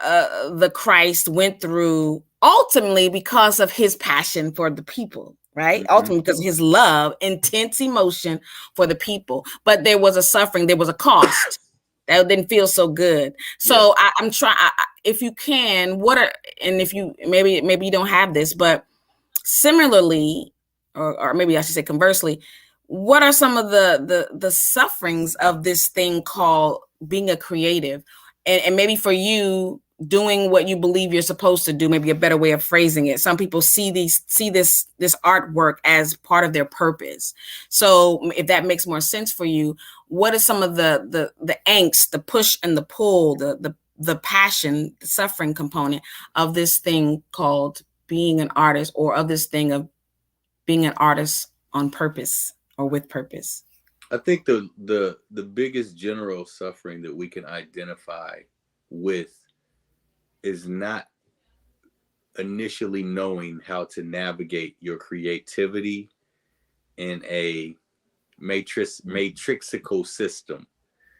D: the Christ went through ultimately because of his passion for the people. Right? Ultimately, because of his love, intense emotion for the people. But there was a suffering, there was a cost. That didn't feel so good. So yeah. I'm trying, if you can, and if you, maybe you don't have this, but similarly, or maybe I should say conversely, what are some of the sufferings of this thing called being a creative? And maybe for you, doing what you believe you're supposed to do, maybe a better way of phrasing it. Some people see this artwork as part of their purpose. So if that makes more sense for you, what are some of the angst, the push and the pull, the passion, the suffering component of this thing called being an artist, or of this thing of being an artist on purpose or with purpose?
E: I think the biggest general suffering that we can identify with is not initially knowing how to navigate your creativity in a matrixical system.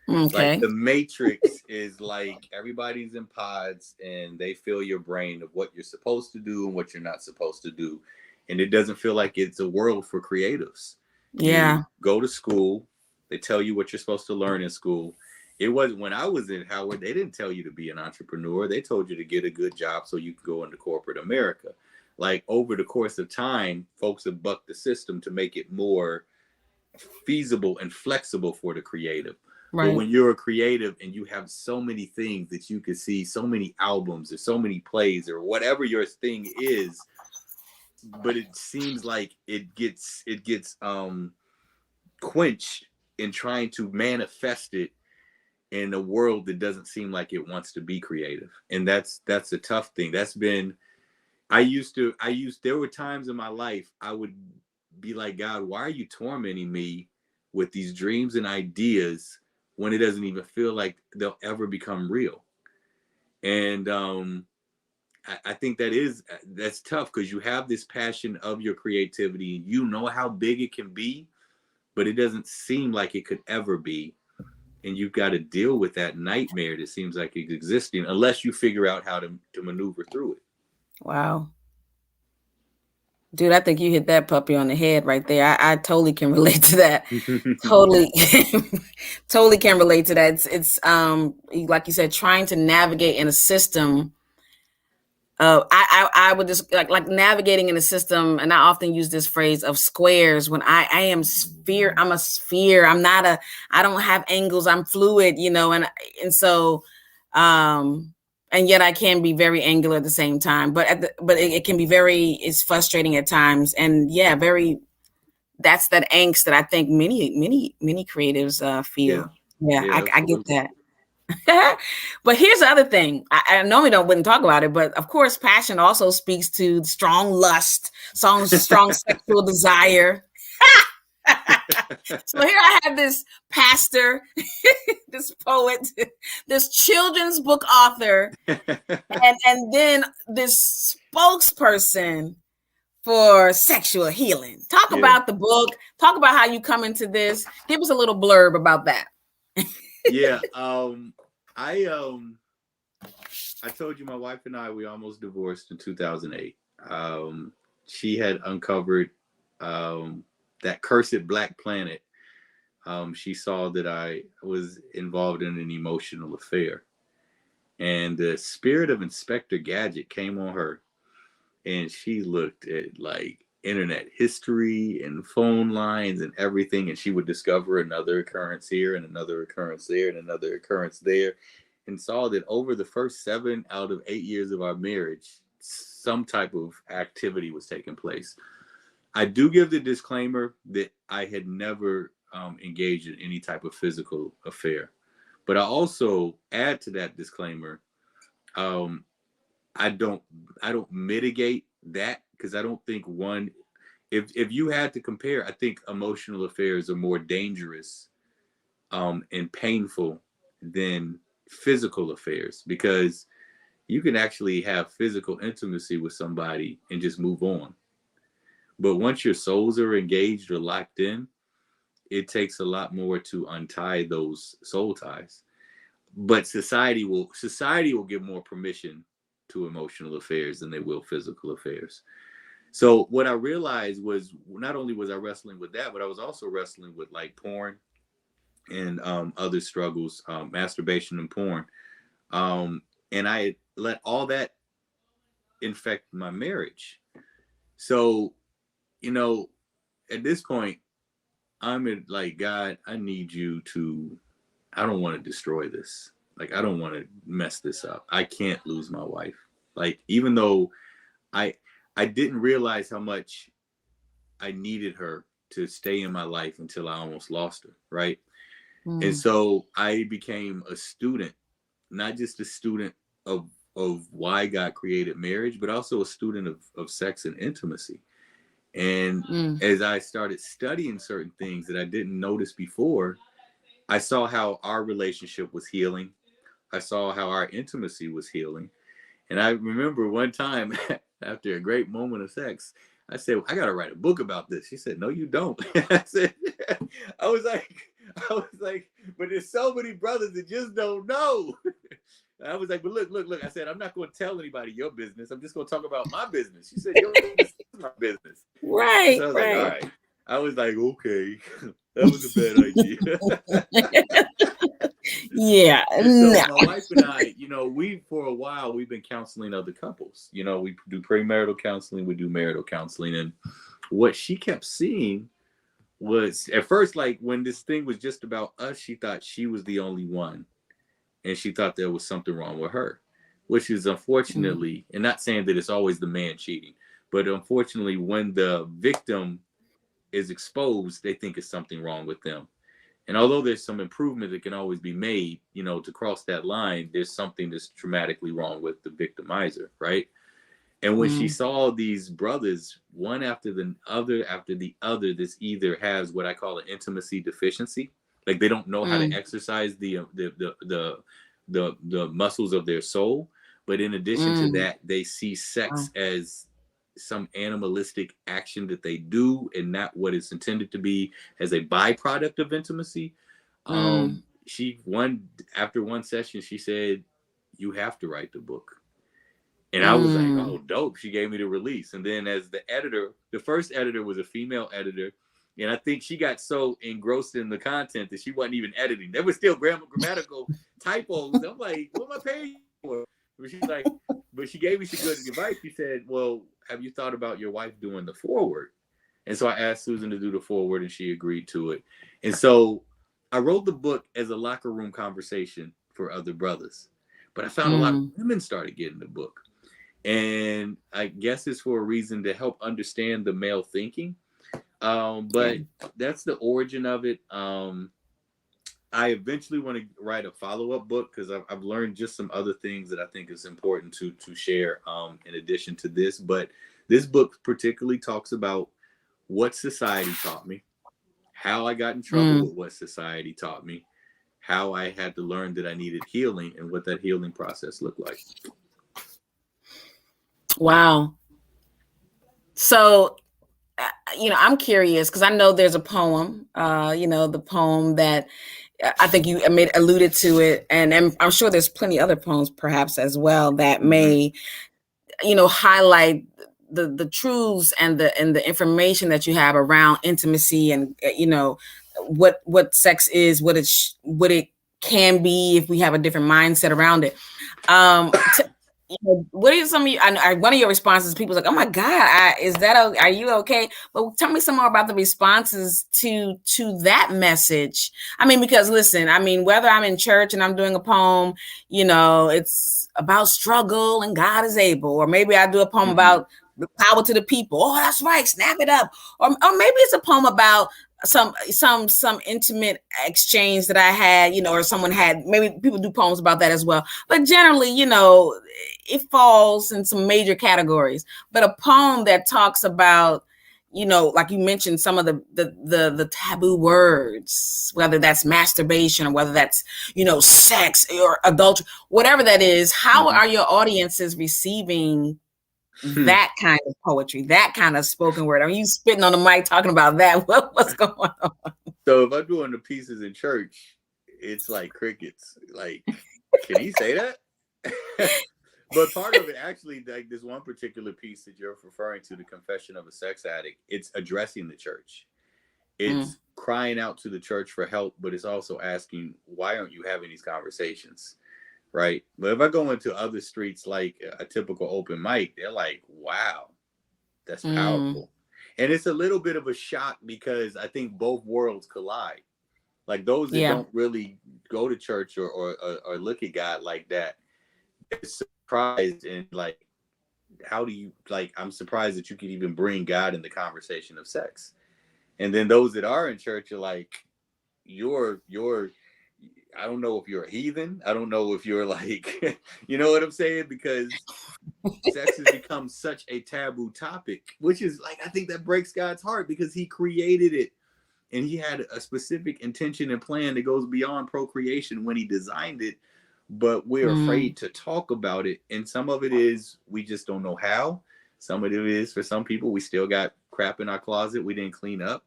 E: Okay. Like, the matrix is like, everybody's in pods and they fill your brain of what you're supposed to do and what you're not supposed to do. And it doesn't feel like it's a world for creatives. Yeah. You go to school, they tell you what you're supposed to learn in school. It wasn't, when I was in Howard, they didn't tell you to be an entrepreneur. They told you to get a good job so you could go into corporate America. Like, over the course of time, folks have bucked the system to make it more feasible and flexible for the creative. Right. But when you're a creative and you have so many things that you could see, so many albums or so many plays or whatever your thing is, but it seems like it gets quenched in trying to manifest it in a world that doesn't seem like it wants to be creative. And that's a tough thing. There were times in my life I would be like, God, why are you tormenting me with these dreams and ideas when it doesn't even feel like they'll ever become real? And I think that's tough, because you have this passion of your creativity and you know how big it can be, but it doesn't seem like it could ever be. And you've got to deal with that nightmare that seems like it's existing, unless you figure out how to maneuver through it.
D: Wow. Dude, I think you hit that puppy on the head right there. I totally can relate to that. Totally can relate to that. It's like you said, trying to navigate in a system. I would just like navigating in a system, and I often use this phrase of squares. When I am sphere, I'm a sphere. I don't have angles. I'm fluid, and so, and yet I can be very angular at the same time. But it can be it's frustrating at times, and that's that angst that I think many creatives feel. Yeah, I get that. But here's the other thing. I normally wouldn't talk about it, but of course, passion also speaks to strong lust, strong sexual desire. So here I have this pastor, this poet, this children's book author, and then this spokesperson for sexual healing. Talk about the book. Talk about how you come into this. Give us a little blurb about that.
E: Yeah. I told you my wife and I, we almost divorced in 2008. She had uncovered that cursed black planet. She saw that I was involved in an emotional affair. And the spirit of Inspector Gadget came on her. And she looked at like internet history and phone lines and everything. And she would discover another occurrence here and another occurrence there and another occurrence there. And saw that over the first 7 out of 8 years of our marriage, some type of activity was taking place. I do give the disclaimer that I had never engaged in any type of physical affair. But I also add to that disclaimer, I don't mitigate that, because I don't think if you had to compare, I think emotional affairs are more dangerous and painful than physical affairs, because you can actually have physical intimacy with somebody and just move on. But once your souls are engaged or locked in, it takes a lot more to untie those soul ties. But society will give more permission to emotional affairs than they will physical affairs. So what I realized was, not only was I wrestling with that, but I was also wrestling with like porn and other struggles, masturbation and porn. And I let all that infect my marriage. So, at this point, I'm in like, God, I need you to, I don't want to destroy this. Like, I don't want to mess this up. I can't lose my wife. Like, even though I didn't realize how much I needed her to stay in my life until I almost lost her. Right. And so I became a student, not just a student of why God created marriage, but also a student of sex and intimacy. And as I started studying certain things that I didn't notice before, I saw how our relationship was healing. I saw how our intimacy was healing. And I remember one time after a great moment of sex, I said, I got to write a book about this. She said, no, you don't. I was like, but there's so many brothers that just don't know. I was like, but look. I said, I'm not going to tell anybody your business. I'm just going to talk about my business. She said, your business is my business.
D: Right.
E: So I was like, all right. I was like, okay, that was a bad idea.
D: Yeah.
E: And so my wife and I, for a while, we've been counseling other couples. We do premarital counseling, we do marital counseling. And what she kept seeing was, at first, like when this thing was just about us, she thought she was the only one. And she thought there was something wrong with her, which is unfortunately, and not saying that it's always the man cheating, but unfortunately, when the victim is exposed, they think it's something wrong with them. And although there's some improvement that can always be made, to cross that line, there's something that's dramatically wrong with the victimizer, right? And when she saw these brothers, one after the other, this either has what I call an intimacy deficiency, like they don't know how to exercise the muscles of their soul, but in addition to that, they see sex as some animalistic action that they do and not what it's intended to be as a byproduct of intimacy. After one session, she said, you have to write the book. And I was like, oh, dope. She gave me the release. And then as the editor, the first editor was a female editor. And I think she got so engrossed in the content that she wasn't even editing. There was still grammatical typos. I'm like, what am I paying for? But she's like, but she gave me some good advice. She said, well, have you thought about your wife doing the foreword? And so I asked Susan to do the foreword and she agreed to it. And so I wrote the book as a locker room conversation for other brothers. But I found a lot of women started getting the book. And I guess it's for a reason to help understand the male thinking. But that's the origin of it. I eventually want to write a follow-up book because I've learned just some other things that I think is important to share in addition to this. But this book particularly talks about what society taught me, how I got in trouble with what society taught me, how I had to learn that I needed healing, and what that healing process looked like.
D: Wow. So, I'm curious because I know there's a poem, the poem that I think you alluded to it, and I'm sure there's plenty other poems perhaps as well that may, highlight the truths and the information that you have around intimacy and, what sex is, what it can be if we have a different mindset around it. What are some of you? One of your responses, people's like, "Oh my God, are you okay?" But tell me some more about the responses to that message. I mean, because listen, whether I'm in church and I'm doing a poem, it's about struggle and God is able, or maybe I do a poem about the power to the people. Oh, that's right, snap it up, or maybe it's a poem about some intimate exchange that I had, or someone had. Maybe people do poems about that as well. But generally, it falls in some major categories. But a poem that talks about, like you mentioned, some of the taboo words, whether that's masturbation or whether that's, sex or adultery, whatever that is, how are your audiences receiving that kind of poetry, that kind of spoken word? Are you spitting on the mic talking about that? What's going on?
E: So if I'm doing the pieces in church, it's like crickets. Like, can he say that? But part of it, actually, like this one particular piece that you're referring to, the Confession of a Sex Addict, it's addressing the church. It's crying out to the church for help, but it's also asking, why aren't you having these conversations? Right. But if I go into other streets, like a typical open mic, they're like, wow, that's powerful. And it's a little bit of a shock because I think both worlds collide. Like those that don't really go to church or look at God like that, they're surprised and like, how do you, like, I'm surprised that you could even bring God in the conversation of sex. And then those that are in church are like, you're I don't know if you're a heathen. I don't know if you're like, you know what I'm saying? Because sex has become such a taboo topic, which is like, I think that breaks God's heart because he created it and he had a specific intention and plan that goes beyond procreation when he designed it. But we're afraid to talk about it. And some of it is we just don't know how. Some of it is, for some people, we still got crap in our closet we didn't clean up.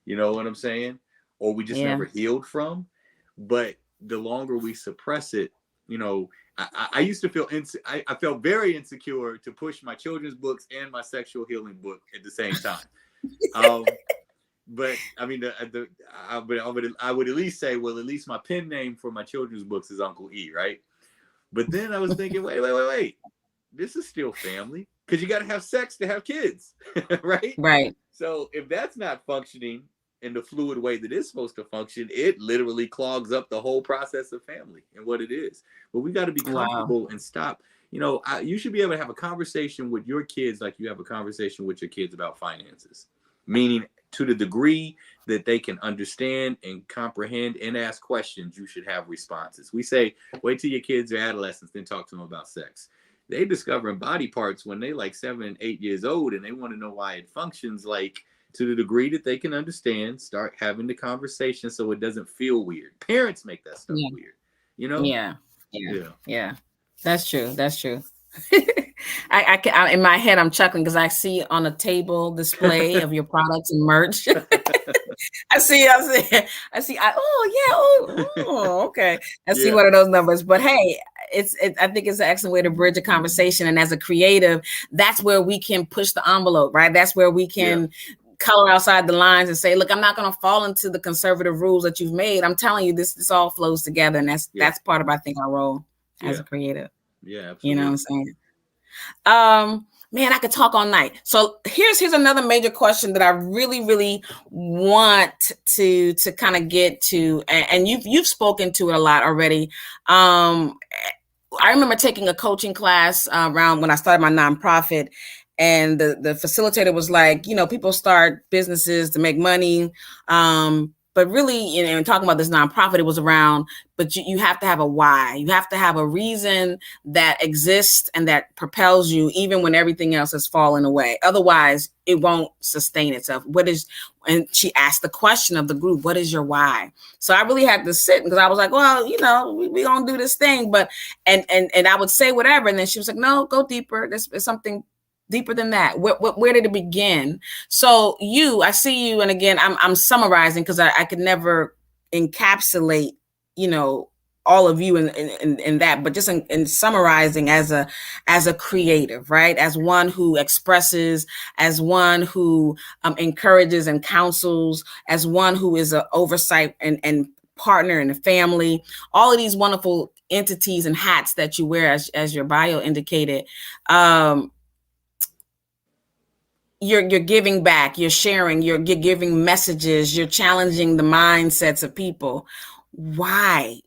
E: You know what I'm saying? Or we just never healed from. But the longer we suppress it, I used to feel I felt very insecure to push my children's books and my sexual healing book at the same time. But I mean, I would at least say, well, at least my pen name for my children's books is Uncle E, right? But then I was thinking, wait, this is still family because you got to have sex to have kids, right?
D: Right.
E: So if that's not functioning in the fluid way that it's supposed to function, it literally clogs up the whole process of family and what it is. But we got to be comfortable and stop. You should be able to have a conversation with your kids like you have a conversation with your kids about finances, meaning to the degree that they can understand and comprehend and ask questions, you should have responses. We say, wait till your kids are adolescents, then talk to them about sex. They discovering body parts when they like 7, 8 years old, and they want to know why it functions. Like, to the degree that they can understand, start having the conversation so it doesn't feel weird. Parents make that stuff weird,
D: Yeah. That's true. I in my head I'm chuckling because I see on a table display of your products and merch. I see. Okay. I see one of those numbers. But hey, I think it's an excellent way to bridge a conversation. And as a creative, that's where we can push the envelope, right? That's where we can color outside the lines and say, look, I'm not going to fall into the conservative rules that you've made. I'm telling you, this all flows together. And that's part of, I think, our role as a creative.
E: Yeah, absolutely.
D: You know what I'm saying? Man, I could talk all night. So here's another major question that I really, really want to kind of get to, and you've spoken to it a lot already. I remember taking a coaching class around when I started my nonprofit, and the facilitator was like, people start businesses to make money, really, you know, talking about this nonprofit, it was around, but you have to have a why. You have to have a reason that exists and that propels you even when everything else has fallen away. Otherwise, it won't sustain itself. And she asked the question of the group, what is your why? So I really had to sit, because I was like, well, you know, we gonna do this thing, but, and I would say whatever. And then she was like, no, go deeper. There's something deeper than that. Where did it begin? So I see you, and again, I'm summarizing because I could never encapsulate, you know, all of you in that, but just in summarizing as a creative, right? As one who expresses, as one who encourages and counsels, as one who is an oversight and partner in a family, all of these wonderful entities and hats that you wear, as your bio indicated. You're giving back, you're sharing, you're giving messages, you're challenging the mindsets of people. Why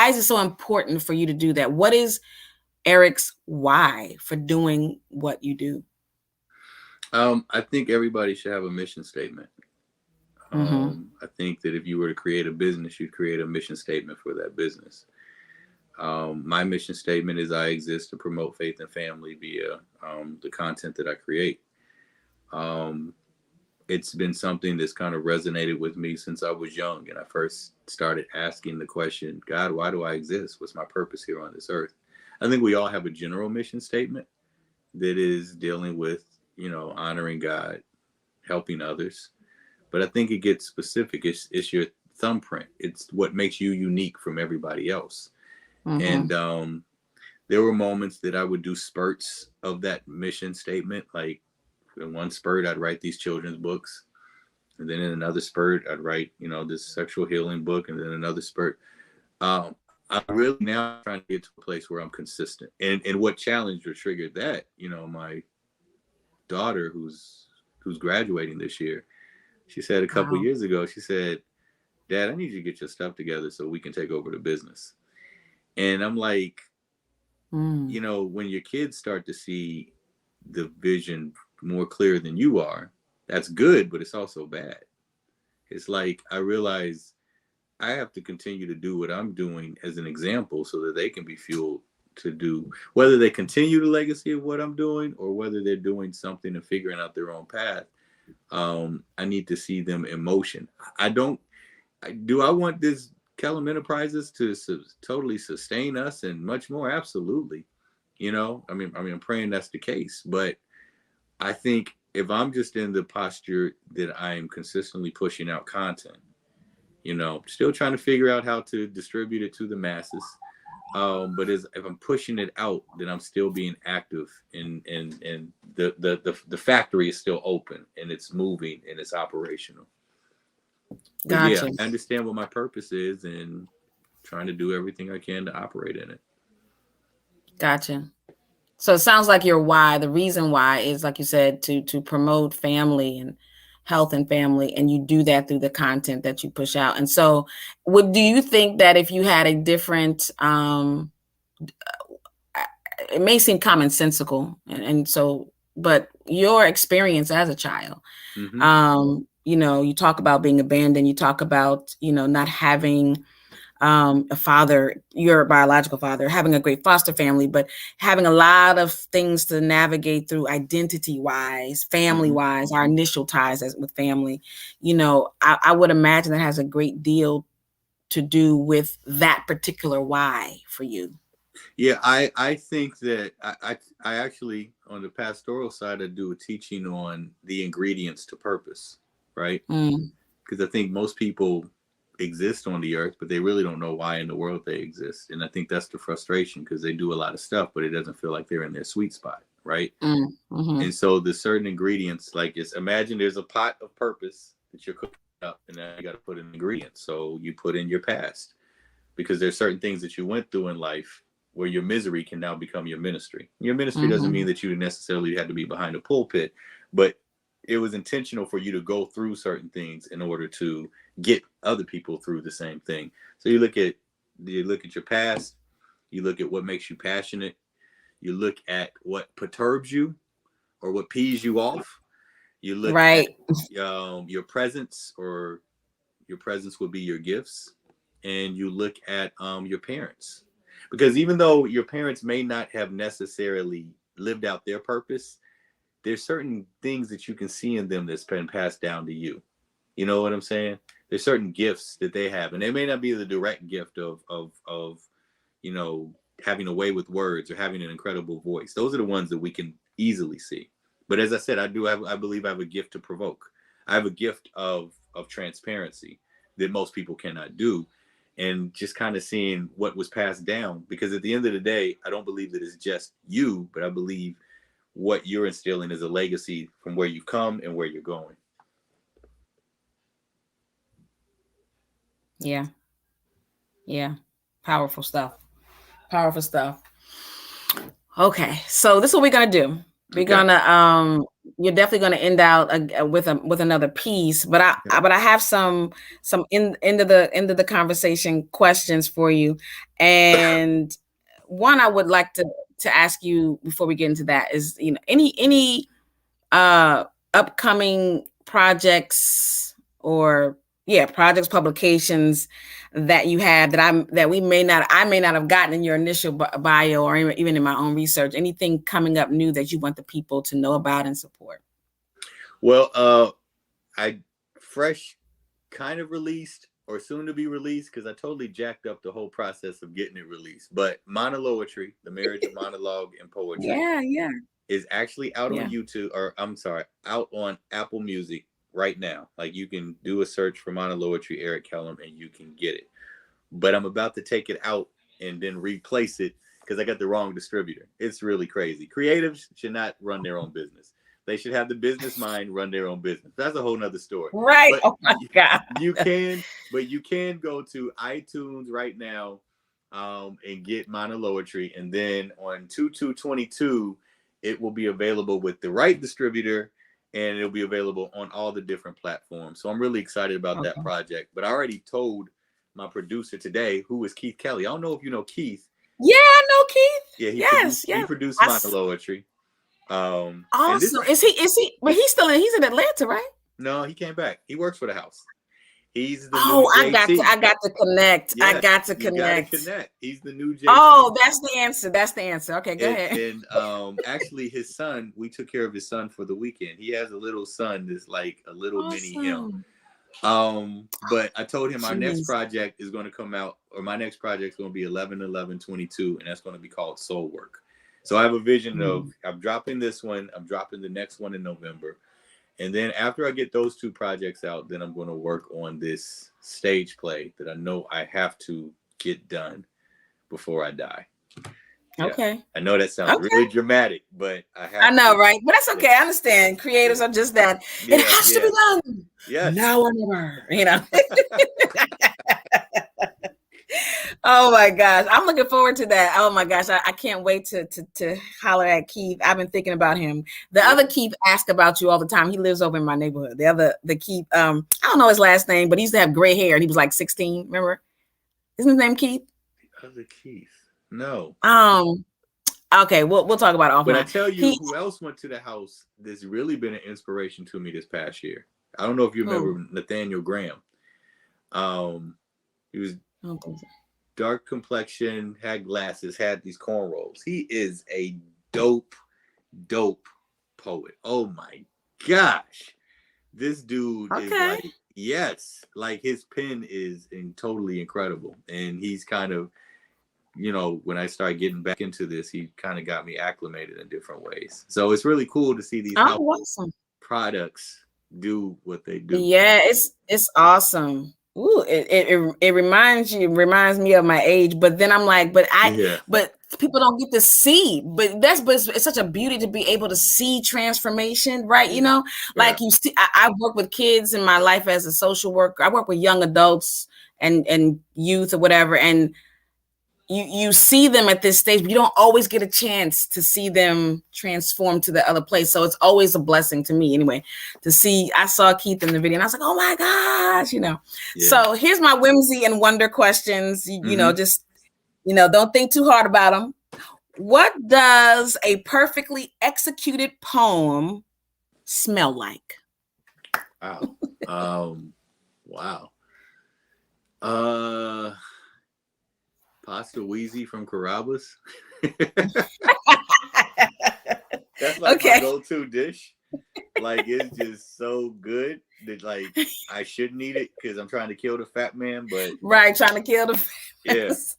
D: is it so important for you to do that? What is Eric's why for doing what you do?
E: I think everybody should have a mission statement. I think that if you were to create a business, you'd create a mission statement for that business. My mission statement is I exist to promote faith and family via the content that I create. It's been something that's kind of resonated with me since I was young, and I first started asking the question, God, why do I exist? What's my purpose here on this earth? I think we all have a general mission statement that is dealing with, you know, honoring God, helping others. But I think it gets specific. It's your thumbprint. It's what makes you unique from everybody else. And there were moments that I would do spurts of that mission statement. Like in one spurt, I'd write these children's books. And then in another spurt, I'd write, you know, this sexual healing book. And then another spurt. I'm really now trying to get to a place where I'm consistent. And what challenged or triggered that, you know, my daughter who's graduating this year, she said a couple of years ago, she said, Dad, I need you to get your stuff together so we can take over the business. And I'm like, you know, when your kids start to see the vision more clear than you are, that's good, but it's also bad. It's like, I realize I have to continue to do what I'm doing as an example so that they can be fueled to do, whether they continue the legacy of what I'm doing or whether they're doing something and figuring out their own path. I need to see them in motion. I want this Kellum Enterprises to totally sustain us and much more? Absolutely. You know, I mean, I'm praying that's the case, but I think if I'm just in the posture that I am consistently pushing out content, you know, still trying to figure out how to distribute it to the masses. But if I'm pushing it out, then I'm still being active, and the factory is still open and it's moving and it's operational. Gotcha. Yeah, I understand what my purpose is and trying to do everything I can to operate in it.
D: Gotcha. So it sounds like your why, the reason why is, like you said, to promote family and health and family, and you do that through the content that you push out. And so do you think that if you had a different, it may seem commonsensical, and so, but your experience as a child, you know, you talk about being abandoned, you talk about, you know, not having a father, your biological father, having a great foster family, but having a lot of things to navigate through identity-wise, family-wise, our initial ties with family. You know, I would imagine that has a great deal to do with that particular why for you.
E: Yeah, I think that I actually, on the pastoral side, I do a teaching on the ingredients to purpose, right? Because I think most people exist on the earth, but they really don't know why in the world they exist. And I think that's the frustration, because they do a lot of stuff, but it doesn't feel like they're in their sweet spot, right? And so there's certain ingredients, like imagine there's a pot of purpose that you're cooking up, and then you got to put in ingredients. So you put in your past, because there's certain things that you went through in life where your misery can now become your ministry. Your ministry doesn't mean that you necessarily had to be behind a pulpit, but it was intentional for you to go through certain things in order to get other people through the same thing. So you look at your past, you look at what makes you passionate, you look at what perturbs you or what pees you off, you look at your presence or your presence would be your gifts, and you look at your parents. Because even though your parents may not have necessarily lived out their purpose, there's certain things that you can see in them that's been passed down to you. You know what I'm saying? There's certain gifts that they have, and they may not be the direct gift of you know, having a way with words or having an incredible voice. Those are the ones that we can easily see. But as I said, I believe I have a gift to provoke. I have a gift of transparency that most people cannot do. And just kind of seeing what was passed down, because at the end of the day, I don't believe that it's just you, but I believe what you're instilling is a legacy from where you've come and where you're going.
D: Yeah. Yeah. Powerful stuff. Powerful stuff. Okay. So this is what we're going to do. We're gonna you're definitely gonna end out with another piece, but I have some end of the conversation questions for you, and one I would like to ask you before we get into that is, you know, any upcoming projects or projects, publications that you have that I may not have gotten in your initial bio or even in my own research. Anything coming up new that you want the people to know about and support?
E: Well, I fresh kind of released or soon to be released, because I totally jacked up the whole process of getting it released. But monoloetry, the marriage of monologue and poetry, is actually out on YouTube, or I'm sorry, out on Apple Music right now. Like, you can do a search for monoloetry Eric Kellum and you can get it. But I'm about to take it out and then replace it because I got the wrong distributor. It's really crazy. Creatives should not run their own business. They should have the business mind, run their own business. That's a whole nother story.
D: Right.
E: But
D: oh my God.
E: You can go to iTunes right now and get monoloetry. And then on 2222, it will be available with the right distributor, and it'll be available on all the different platforms. So I'm really excited about that project. But I already told my producer today, who is Keith Kelly. I don't know if you know Keith.
D: Yeah, I know Keith.
E: Yeah, he produced monoloetry.
D: Awesome. Is he? But he's in Atlanta, right?
E: No, he came back. He works for the house. He's the
D: new
E: JT.
D: I got to connect.
E: Yes,
D: I got to connect.
E: He's the new JT.
D: Oh, that's the answer. Okay, go ahead.
E: And actually, his son, we took care of his son for the weekend. He has a little son that's like a little mini him. But I told him our next project is going to come out, or my next project is going to be 11/11/22, and that's going to be called Soul Work. So I have a vision of, I'm dropping this one, I'm dropping the next one in November. And then after I get those two projects out, then I'm going to work on this stage play that I know I have to get done before I die. Yeah.
D: Okay.
E: I know that sounds really dramatic, but
D: I know, right? But that's okay. I understand. Creators are just that. It has to be done.
E: Yes.
D: Now or never, you know. Oh my gosh. I'm looking forward to that. Oh my gosh. I can't wait to holler at Keith. I've been thinking about him. The other Keith asks about you all the time. He lives over in my neighborhood. The Keith, I don't know his last name, but he used to have gray hair and he was like 16. Remember? Isn't his name Keith?
E: The other Keith. No.
D: Okay, we'll talk about it offline.
E: But I tell you, who else went to the house that's really been an inspiration to me this past year. I don't know if you remember Nathaniel Graham. He was dark complexion, had glasses, had these cornrows. He is a dope poet. Oh my gosh. This dude is like, his pen is totally incredible. And he's kind of, you know, when I started getting back into this, he kind of got me acclimated in different ways. So it's really cool to see these products do what they do.
D: Yeah, it's awesome. Ooh, it reminds me of my age, but then I'm like, but people don't get to see, but it's such a beauty to be able to see transformation, right? You know, like you see, I work with kids in my life as a social worker. I work with young adults and youth or whatever, and you see them at this stage, but you don't always get a chance to see them transform to the other place. So it's always a blessing to me anyway, to see. I saw Keith in the video and I was like, oh my gosh, you know. So here's my whimsy and wonder questions. You know, just, you know, don't think too hard about them. What does a perfectly executed poem smell like?
E: Wow. Wow. Pasta Wheezy from Carrabba's. That's like my go-to dish. Like, it's just so good that, like, I shouldn't eat it because I'm trying to kill the fat man, but
D: Right, trying to kill the
E: yes.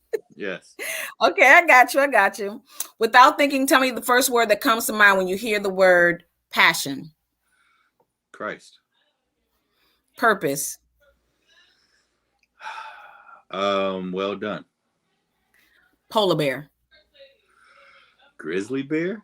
D: Okay, I got you. Without thinking, tell me the first word that comes to mind when you hear the word passion.
E: Christ.
D: Purpose.
E: Well done.
D: Polar bear.
E: Grizzly bear.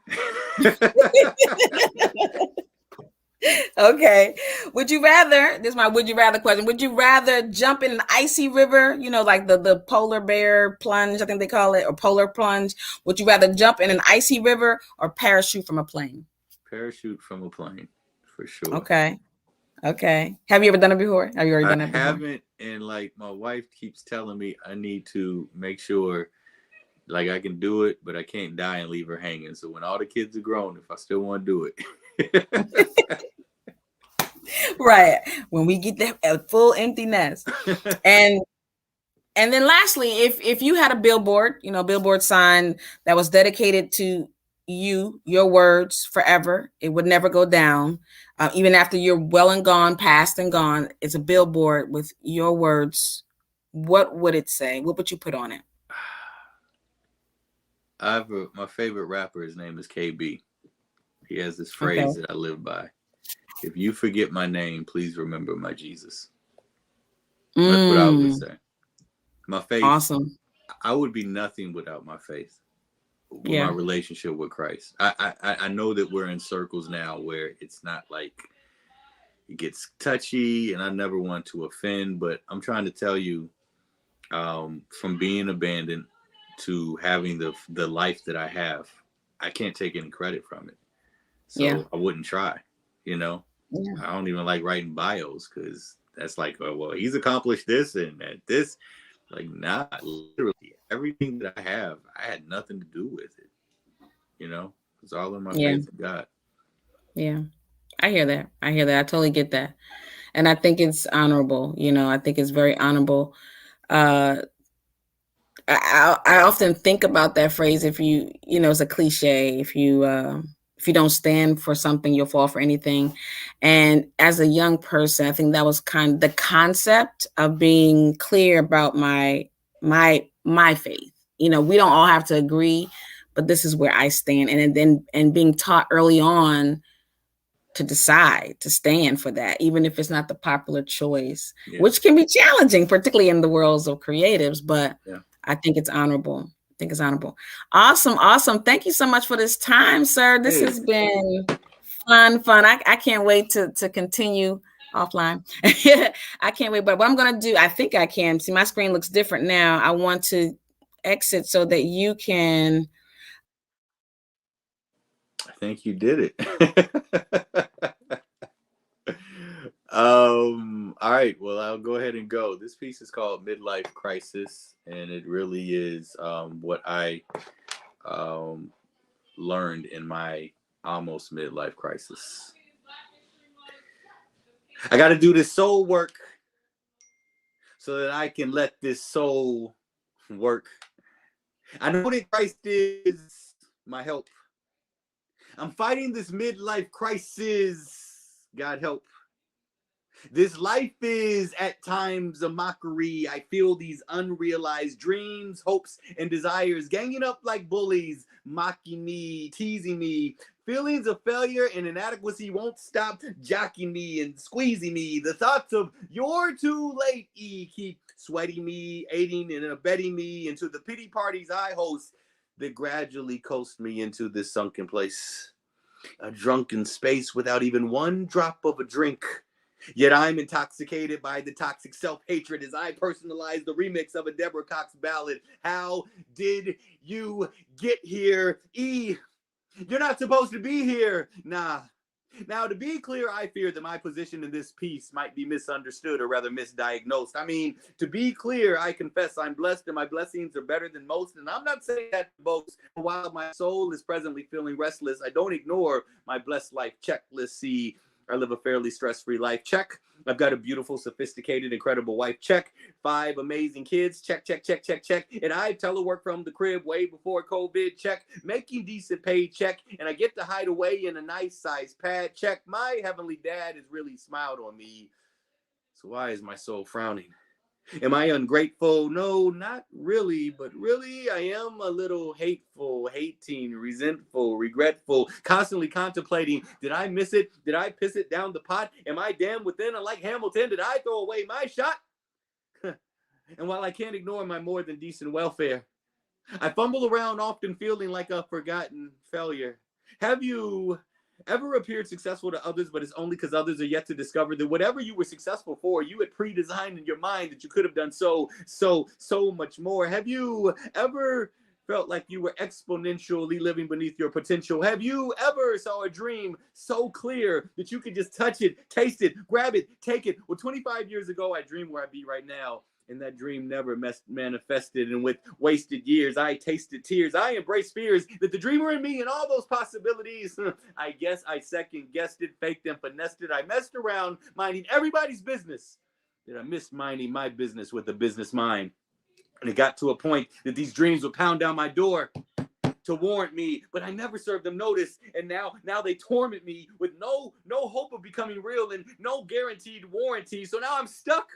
D: Okay. Would you rather, this is my would you rather question, would you rather jump in an icy river, you know, like the polar bear plunge, I think they call it, or polar plunge? Would you rather jump in an icy river or parachute from a plane?
E: Parachute from a plane, for sure.
D: Okay. Have you ever done it before? Have you already done it before?
E: I haven't, and like my wife keeps telling me I need to make sure like I can do it, but I can't die and leave her hanging. So when all the kids are grown, if I still want to do it.
D: Right. When we get that full empty nest. And then lastly, if you had a billboard, you know, billboard sign that was dedicated to you, your words forever, it would never go down. Even after you're well and gone, past and gone, it's a billboard with your words. What would it say? What would you put on it?
E: My favorite rapper, his name is KB. He has this phrase that I live by. If you forget my name, please remember my Jesus. That's what I would say. My faith.
D: Awesome.
E: I would be nothing without my faith. With my relationship with Christ. I know that we're in circles now where it's not like it gets touchy, and I never want to offend, but I'm trying to tell you, from being abandoned to having the life that I have, I can't take any credit from it. So I wouldn't try, you know. I don't even like writing bios because that's like, oh, well, he's accomplished this and this. Like, nah, literally everything that I have, I had nothing to do with it. You know, it's all in my faith in God. Yeah,
D: I hear that. I totally get that. And I think it's honorable. You know, I think it's very honorable. I often think about that phrase. If you know, it's a cliche. If you don't stand for something, you'll fall for anything. And as a young person, I think that was kind of the concept of being clear about my faith. You know, we don't all have to agree, but this is where I stand. And being taught early on to decide to stand for that, even if it's not the popular choice, which can be challenging, particularly in the worlds of creatives. But I think it's honorable. Awesome. Thank you so much for this time, sir. This has been fun. I can't wait to continue offline. I can't wait. But what I'm going to do, I think I can. See, my screen looks different now. I want to exit so that you can.
E: I think you did it. All right. Well, I'll go ahead and go. This piece is called Midlife Crisis, and it really is what I learned in my almost midlife crisis. I got to do this soul work so that I can let this soul work. I know that Christ is my help. I'm fighting this midlife crisis. God help. This life is at times a mockery. I feel these unrealized dreams, hopes, and desires ganging up like bullies, mocking me, teasing me. Feelings of failure and inadequacy won't stop jocking me and squeezing me. The thoughts of you're too late keep sweating me, aiding and abetting me into the pity parties I host that gradually coast me into this sunken place. A drunken space without even one drop of a drink. Yet I'm intoxicated by the toxic self-hatred as I personalize the remix of a Deborah Cox ballad. How did you get here? You're not supposed to be here. Nah. Now, to be clear, I fear that my position in this piece might be misunderstood or rather misdiagnosed. I mean, to be clear, I confess I'm blessed and my blessings are better than most. And I'm not saying that to boast. While my soul is presently feeling restless, I don't ignore my blessed life checklist. See, I live a fairly stress-free life. Check. I've got a beautiful, sophisticated, incredible wife. Check. 5 amazing kids. Check, check, check, check, check. And I telework from the crib way before COVID. Check. Making decent pay. Check. And I get to hide away in a nice size pad. Check. My heavenly dad has really smiled on me. So why is my soul frowning? Am I ungrateful? No, not really, but really I am a little hateful, hating, resentful, regretful, constantly contemplating, did I miss it? Did I piss it down the pot? Am I damn within? Like Hamilton, did I throw away my shot? And while I can't ignore my more than decent welfare, I fumble around often feeling like a forgotten failure. Have you ever appeared successful to others, but it's only because others are yet to discover that whatever you were successful for, you had pre-designed in your mind that you could have done so much more? Have you ever felt like you were exponentially living beneath your potential? Have you ever saw a dream so clear that you could just touch it, taste it, grab it, take it? Well, 25 years ago, I dreamed where I'd be right now. And that dream never manifested. And with wasted years, I tasted tears. I embraced fears that the dreamer in me and all those possibilities, I guess I second guessed it, faked and finessed it. I messed around minding everybody's business. That I missed minding my business with a business mind. And it got to a point that these dreams would pound down my door to warrant me, but I never served them notice. And now they torment me with no hope of becoming real and no guaranteed warranty. So now I'm stuck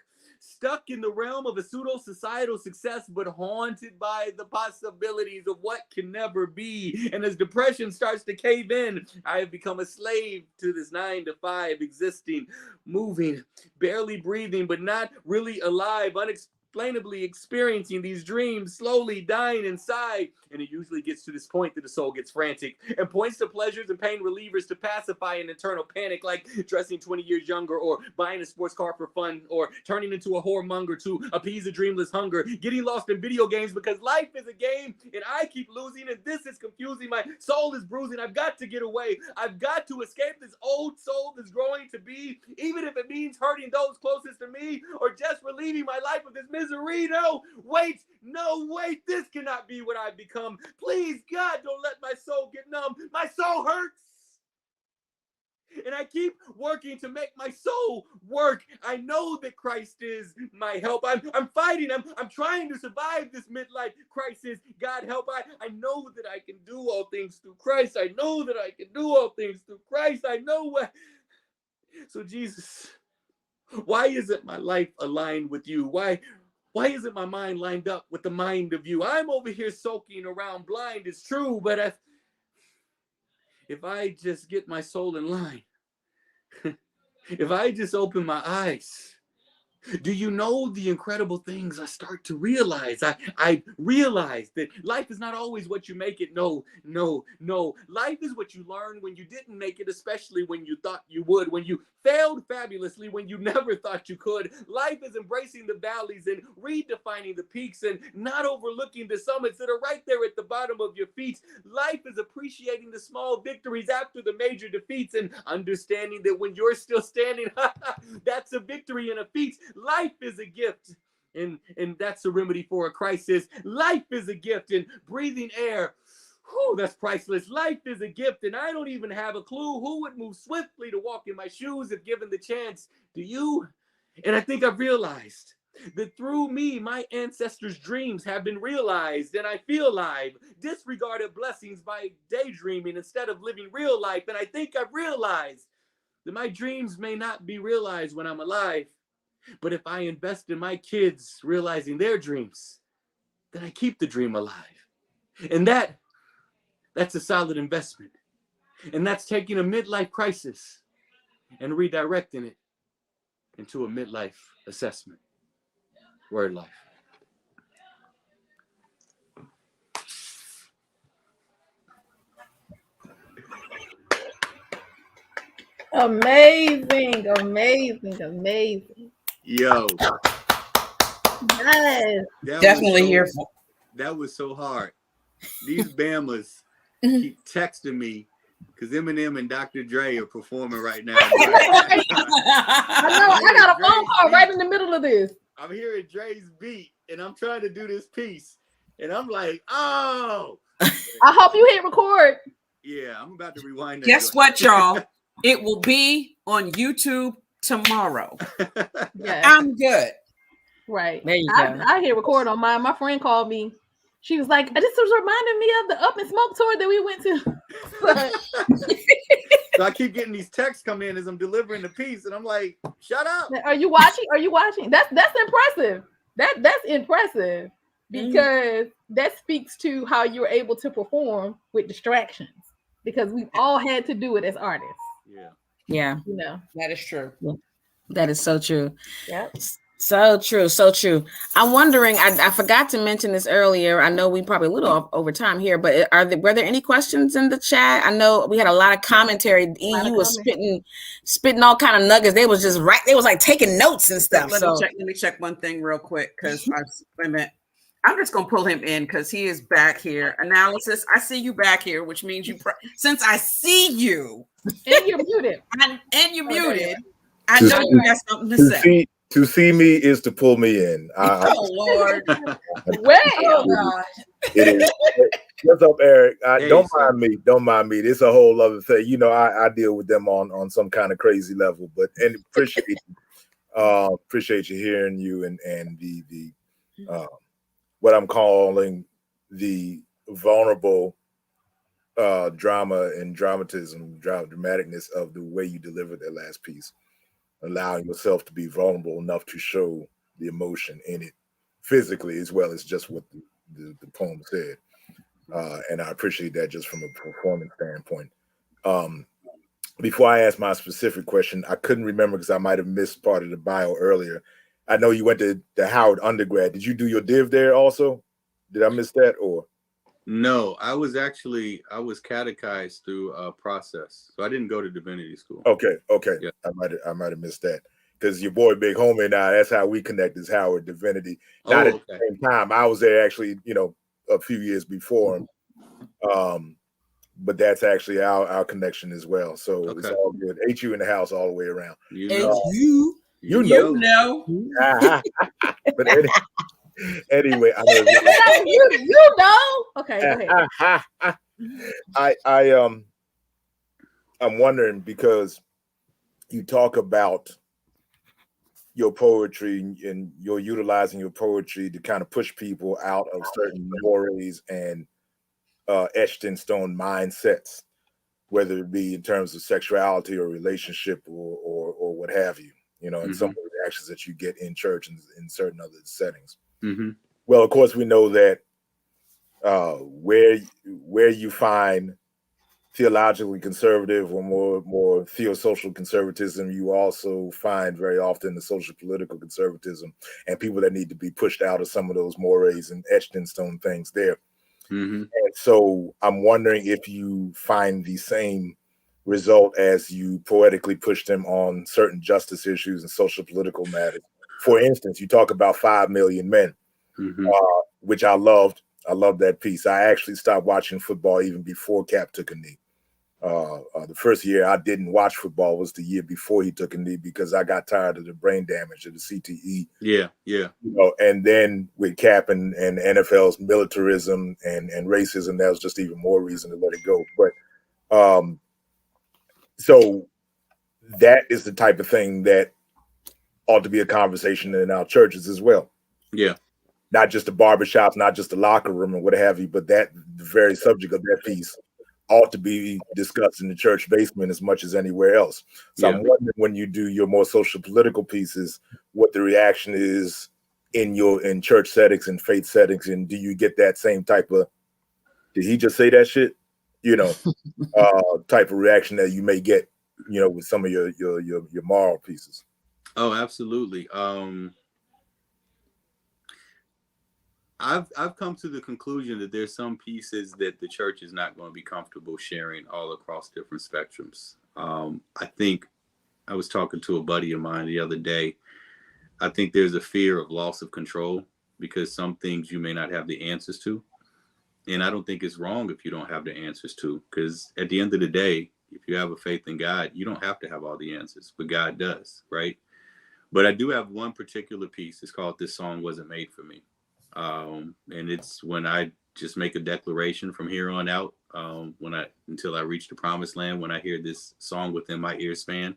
E: in the realm of a pseudo-societal success, but haunted by the possibilities of what can never be. And as depression starts to cave in, I have become a slave to this 9-to-5 existing, moving, barely breathing, but not really alive, unexplainably experiencing these dreams, slowly dying inside. And it usually gets to this point that the soul gets frantic and points to pleasures and pain relievers to pacify an internal panic, like dressing 20 years younger, or buying a sports car for fun, or turning into a whoremonger to appease a dreamless hunger, getting lost in video games because life is a game and I keep losing, and this is confusing. My soul is bruising. I've got to get away. I've got to escape this old soul that's growing to be, even if it means hurting those closest to me or just relieving my life of this misery. No, wait, this cannot be what I've become. Please, God, don't let my soul get numb. My soul hurts. And I keep working to make my soul work. I know that Christ is my help. I'm fighting. I'm trying to survive this midlife crisis. God help. I know that I can do all things through Christ. I know that I can do all things through Christ. I know what. So Jesus, why isn't my life aligned with you? Why isn't my mind lined up with the mind of you? I'm over here soaking around blind, it's true, but if I just get my soul in line, if I just open my eyes, do you know the incredible things I start to realize? I realize that life is not always what you make it. No. Life is what you learn when you didn't make it, especially when you thought you would, when you failed fabulously, when you never thought you could. Life is embracing the valleys and redefining the peaks and not overlooking the summits that are right there at the bottom of your feet. Life is appreciating the small victories after the major defeats and understanding that when you're still standing, that's a victory and a feat. Life is a gift, and that's a remedy for a crisis. Life is a gift, and breathing air, that's priceless. Life is a gift, and I don't even have a clue who would move swiftly to walk in my shoes if given the chance. Do you? And I think I've realized that through me, my ancestors' dreams have been realized, and I feel alive, disregarded blessings by daydreaming instead of living real life. And I think I've realized that my dreams may not be realized when I'm alive, but if I invest in my kids realizing their dreams, then I keep the dream alive. And that's a solid investment. And that's taking a midlife crisis and redirecting it into a midlife assessment. Word life.
C: Amazing.
E: Yo.
C: Yes.
A: Definitely here for.
E: That was so hard. These Bamas keep texting me because Eminem and Dr. Dre are performing right now.
C: I know. I got a phone call right in the middle of this.
E: I'm hearing Dre's beat, and I'm trying to do this piece, and I'm like, oh.
C: I hope you hit record.
E: Yeah, I'm about to rewind that.
A: Guess what, y'all? It will be on YouTube tomorrow.
C: Yeah.
A: I'm good.
C: Right.
D: There you go.
C: I hit record on mine. My friend called me. She was like, "This was reminding me of the Up and Smoke tour that we went to."
E: So I keep getting these texts come in as I'm delivering the piece, and I'm like, "Shut up!"
C: Are you watching? Are you watching? That's impressive. That's impressive because that speaks to how you're able to perform with distractions. Because we've all had to do it as artists.
D: Yeah.
C: You know.
A: That is true.
D: That is so true.
C: Yeah.
D: So true. So true. I'm wondering, I forgot to mention this earlier. I know we probably a little over time here, but were there any questions in the chat? I know we had a lot of commentary. You was spitting all kind of nuggets. They was just right. They was like taking notes and stuff.
A: Let me check one thing real quick because I'm just gonna pull him in because he is back here. Analysis. I see you back here, which means since I see you
C: and you're muted,
A: and you're muted, I know you got something to say.
F: To see me is to pull me in.
A: Oh Lord!
C: Oh God!
F: It is. What's up, Eric? Don't mind me. Don't mind me. This is a whole other thing. You know, I deal with them on some kind of crazy level, but appreciate you. Appreciate you hearing you and the what I'm calling the vulnerable drama and dramaticness of the way you delivered that last piece. Allowing yourself to be vulnerable enough to show the emotion in it physically as well as just what the poem said. And I appreciate that just from a performance standpoint. Before I ask my specific question, I couldn't remember because I might have missed part of the bio earlier. I know you went to the Howard undergrad. Did you do your div there also? Did I miss that or?
E: No, I was catechized through a process. So I didn't go to divinity school.
F: Okay. Yeah. I might have missed that. Because your boy Big Homie and I, that's how we connect is Howard Divinity. Not at the same time. I was there actually, a few years before him. But that's actually our connection as well. So it's all good. HU in the house all the way around.
E: You know.
A: You know.
F: But anyway, I know
C: you know. Okay, go ahead.
F: I'm wondering because you talk about your poetry and you're utilizing your poetry to kind of push people out of certain mores and etched in stone mindsets, whether it be in terms of sexuality or relationship or what have you, and some of the reactions that you get in church and in certain other settings.
E: Mm-hmm.
F: Well, of course, we know that where you find theologically conservative or more theosocial conservatism, you also find very often the social political conservatism and people that need to be pushed out of some of those mores and etched in stone things there.
E: Mm-hmm.
F: And so I'm wondering if you find the same result as you poetically push them on certain justice issues and social political matters. For instance, you talk about 5 million men, which I loved. I love that piece. I actually stopped watching football even before Cap took a knee. The first year I didn't watch football was the year before he took a knee because I got tired of the brain damage of the CTE.
E: Yeah.
F: And then with Cap and NFL's militarism and racism, that was just even more reason to let it go. But so that is the type of thing that ought to be a conversation in our churches as well.
E: Yeah.
F: Not just the barbershops, not just the locker room and what have you, but that the very subject of that piece ought to be discussed in the church basement as much as anywhere else. So I'm wondering when you do your more social political pieces, what the reaction is in church settings and faith settings, and do you get that same type of did he just say that shit? Type of reaction that you may get, with some of your moral pieces.
E: Oh, absolutely. I've come to the conclusion that there's some pieces that the church is not going to be comfortable sharing all across different spectrums. I think I was talking to a buddy of mine the other day. I think there's a fear of loss of control because some things you may not have the answers to. And I don't think it's wrong if you don't have the answers to, because at the end of the day, if you have a faith in God, you don't have to have all the answers, but God does, right? But I do have one particular piece. It's called This Song Wasn't Made for Me. And it's when I just make a declaration from here on out. Until I reach the promised land, when I hear this song within my ear span,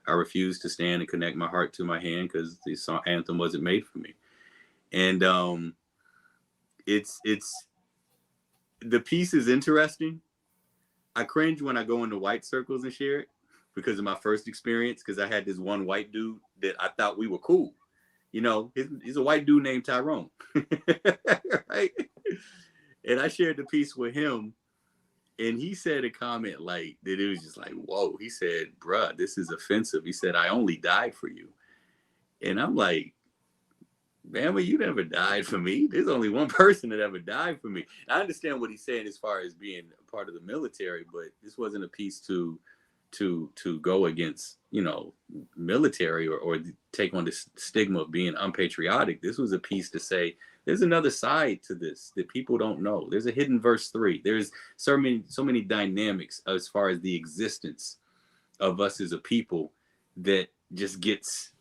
E: I refuse to stand and connect my heart to my hand, because the song anthem wasn't made for me. And it's the piece is interesting. I cringe when I go into white circles and share it because of my first experience, because I had this one white dude that I thought we were cool. You know, he's a white dude named Tyrone. Right? And I shared the piece with him, and he said a comment like that. It was just like, whoa. He said, bruh, this is offensive. He said, I only died for you. And I'm like, Bama, you never died for me. There's only one person that ever died for me. I understand what he's saying as far as being a part of the military, but this wasn't a piece to go against, you know, military or take on the stigma of being unpatriotic. This was a piece to say there's another side to this that people don't know. There's a hidden verse 3. There's so many dynamics as far as the existence of us as a people that just gets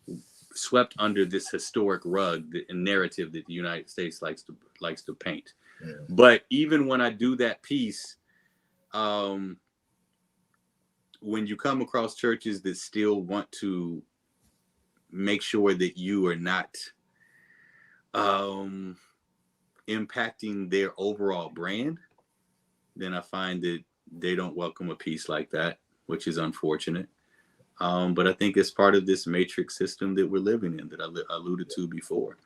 E: swept under this historic rug and narrative that the United States likes to paint. Yeah. But even when I do that piece, when you come across churches that still want to make sure that you are not impacting their overall brand, then I find that they don't welcome a piece like that, which is unfortunate. But I think it's part of this matrix system that we're living in that I alluded to before.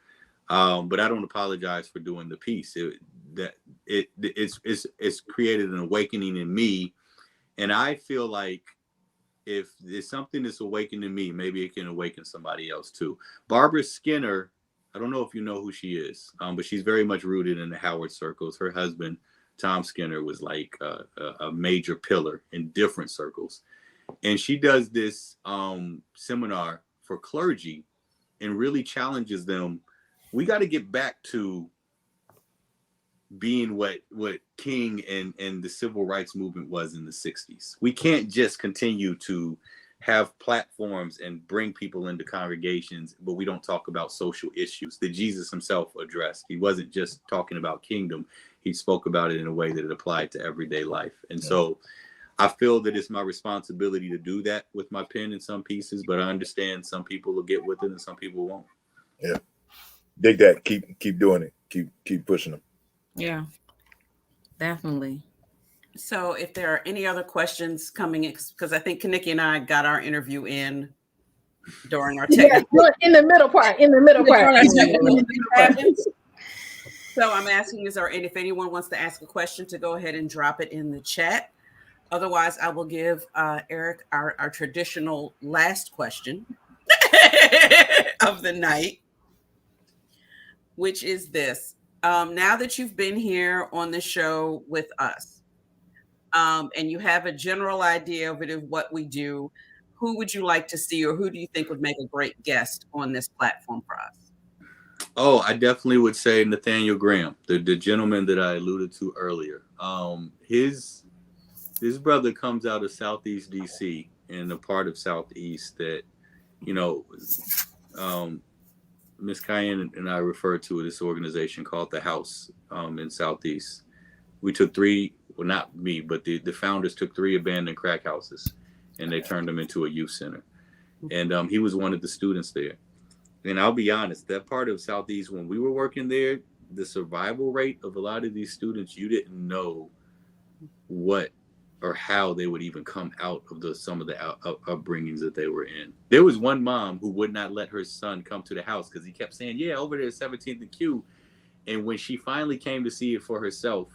E: But I don't apologize for doing the piece. It's created an awakening in me, and I feel like if there's something that's awakened in me, maybe it can awaken somebody else too. Barbara Skinner, I don't know if you know who she is, but she's very much rooted in the Howard circles. Her husband, Tom Skinner, was like a major pillar in different circles. And she does this seminar for clergy and really challenges them. We got to get back to being what King and the civil rights movement was in the 60s. We can't just continue to have platforms and bring people into congregations, but we don't talk about social issues that Jesus himself addressed. He wasn't just talking about kingdom. He spoke about it in a way that it applied to everyday life. And so I feel that it's my responsibility to do that with my pen in some pieces, but I understand some people will get with it and some people won't.
F: Yeah. Dig that. Keep doing it. Keep pushing them.
D: Yeah, definitely.
A: So if there are any other questions coming in, because I think Kaniki and I got our interview in during our technical.
C: In the middle part.
A: So I'm asking, if anyone wants to ask a question, to go ahead and drop it in the chat. Otherwise, I will give Eric our traditional last question of the night, which is this. Now that you've been here on the show with us, and you have a general idea of what we do, who would you like to see, or who do you think would make a great guest on this platform for us?
E: Oh, I definitely would say Nathaniel Graham, the gentleman that I alluded to earlier. His brother comes out of Southeast DC, in a part of Southeast that, you know, Miss Kiane and I refer to this organization called The House in Southeast. We took 3, well, not me, but the founders took 3 abandoned crack houses and they turned them into a youth center. And he was one of the students there. And I'll be honest, that part of Southeast, when we were working there, the survival rate of a lot of these students, you didn't know what or how they would even come out of some of the upbringings that they were in. There was one mom who would not let her son come to the house because he kept saying, yeah, over there at 17th and Q. And when she finally came to see it for herself,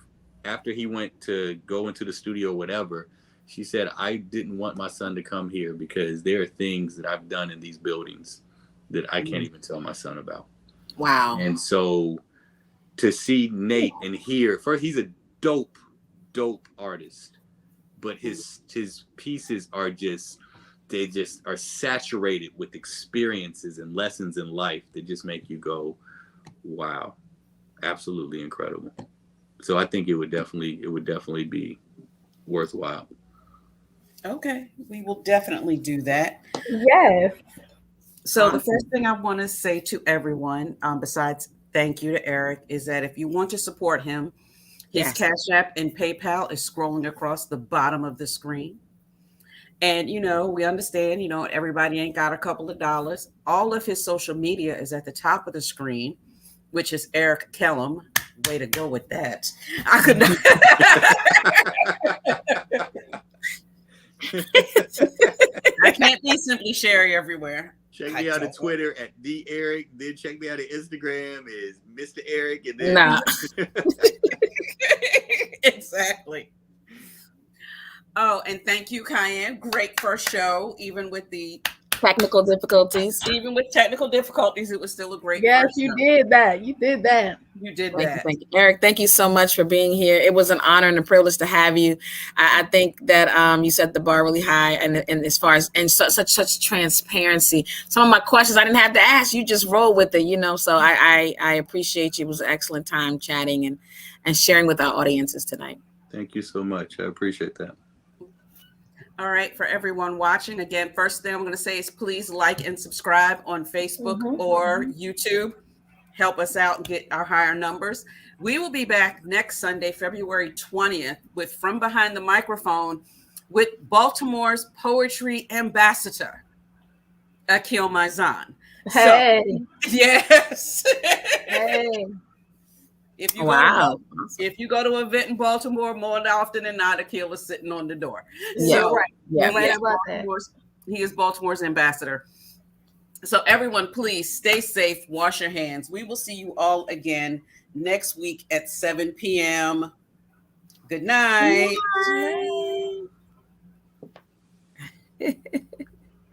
E: after he went to go into the studio or whatever, she said, I didn't want my son to come here because there are things that I've done in these buildings that I can't even tell my son about.
D: Wow.
E: And so to see Nate and hear, first, he's a dope artist, but his pieces are they are saturated with experiences and lessons in life that just make you go, wow, absolutely incredible. So I think it would definitely be worthwhile.
A: Okay, we will definitely do that.
C: Yes.
A: So the first thing I want to say to everyone, besides thank you to Eric, is that if you want to support him, His Cash App and PayPal is scrolling across the bottom of the screen. And, we understand, everybody ain't got a couple of dollars. All of his social media is at the top of the screen, which is Eric Kellum. Way to go with that. I could not. I can't be Simply Sherry everywhere.
E: Check me out on Twitter at the Eric. Then check me out on Instagram is Mr. Eric. And then
A: Exactly. Oh, and thank you, Kiane. Great first show, even with the
D: technical difficulties.
A: Even with technical difficulties, it was still a great.
C: Yes, you did that. You did that.
A: You did
D: thank
A: that.
D: You. Eric, thank you so much for being here. It was an honor and a privilege to have you. I think that you set the bar really high, and as far as such transparency. Some of my questions I didn't have to ask. You just roll with it, So I appreciate you. It was an excellent time chatting and sharing with our audiences tonight.
E: Thank you so much. I appreciate that.
A: All right, for everyone watching, again, first thing I'm going to say is please like and subscribe on Facebook or YouTube. Help us out and get our higher numbers. We will be back next Sunday, February 20th, with From Behind the Microphone with Baltimore's poetry ambassador, Akil Maizan.
C: Hey.
A: So, yes.
C: Hey.
A: If you go to an event in Baltimore, more often than not, Akil is sitting on the door.
C: Yeah,
A: so,
C: right.
A: Yeah, he is Baltimore's ambassador. So everyone, please stay safe. Wash your hands. We will see you all again next week at 7 p.m. Good night.
C: Good night.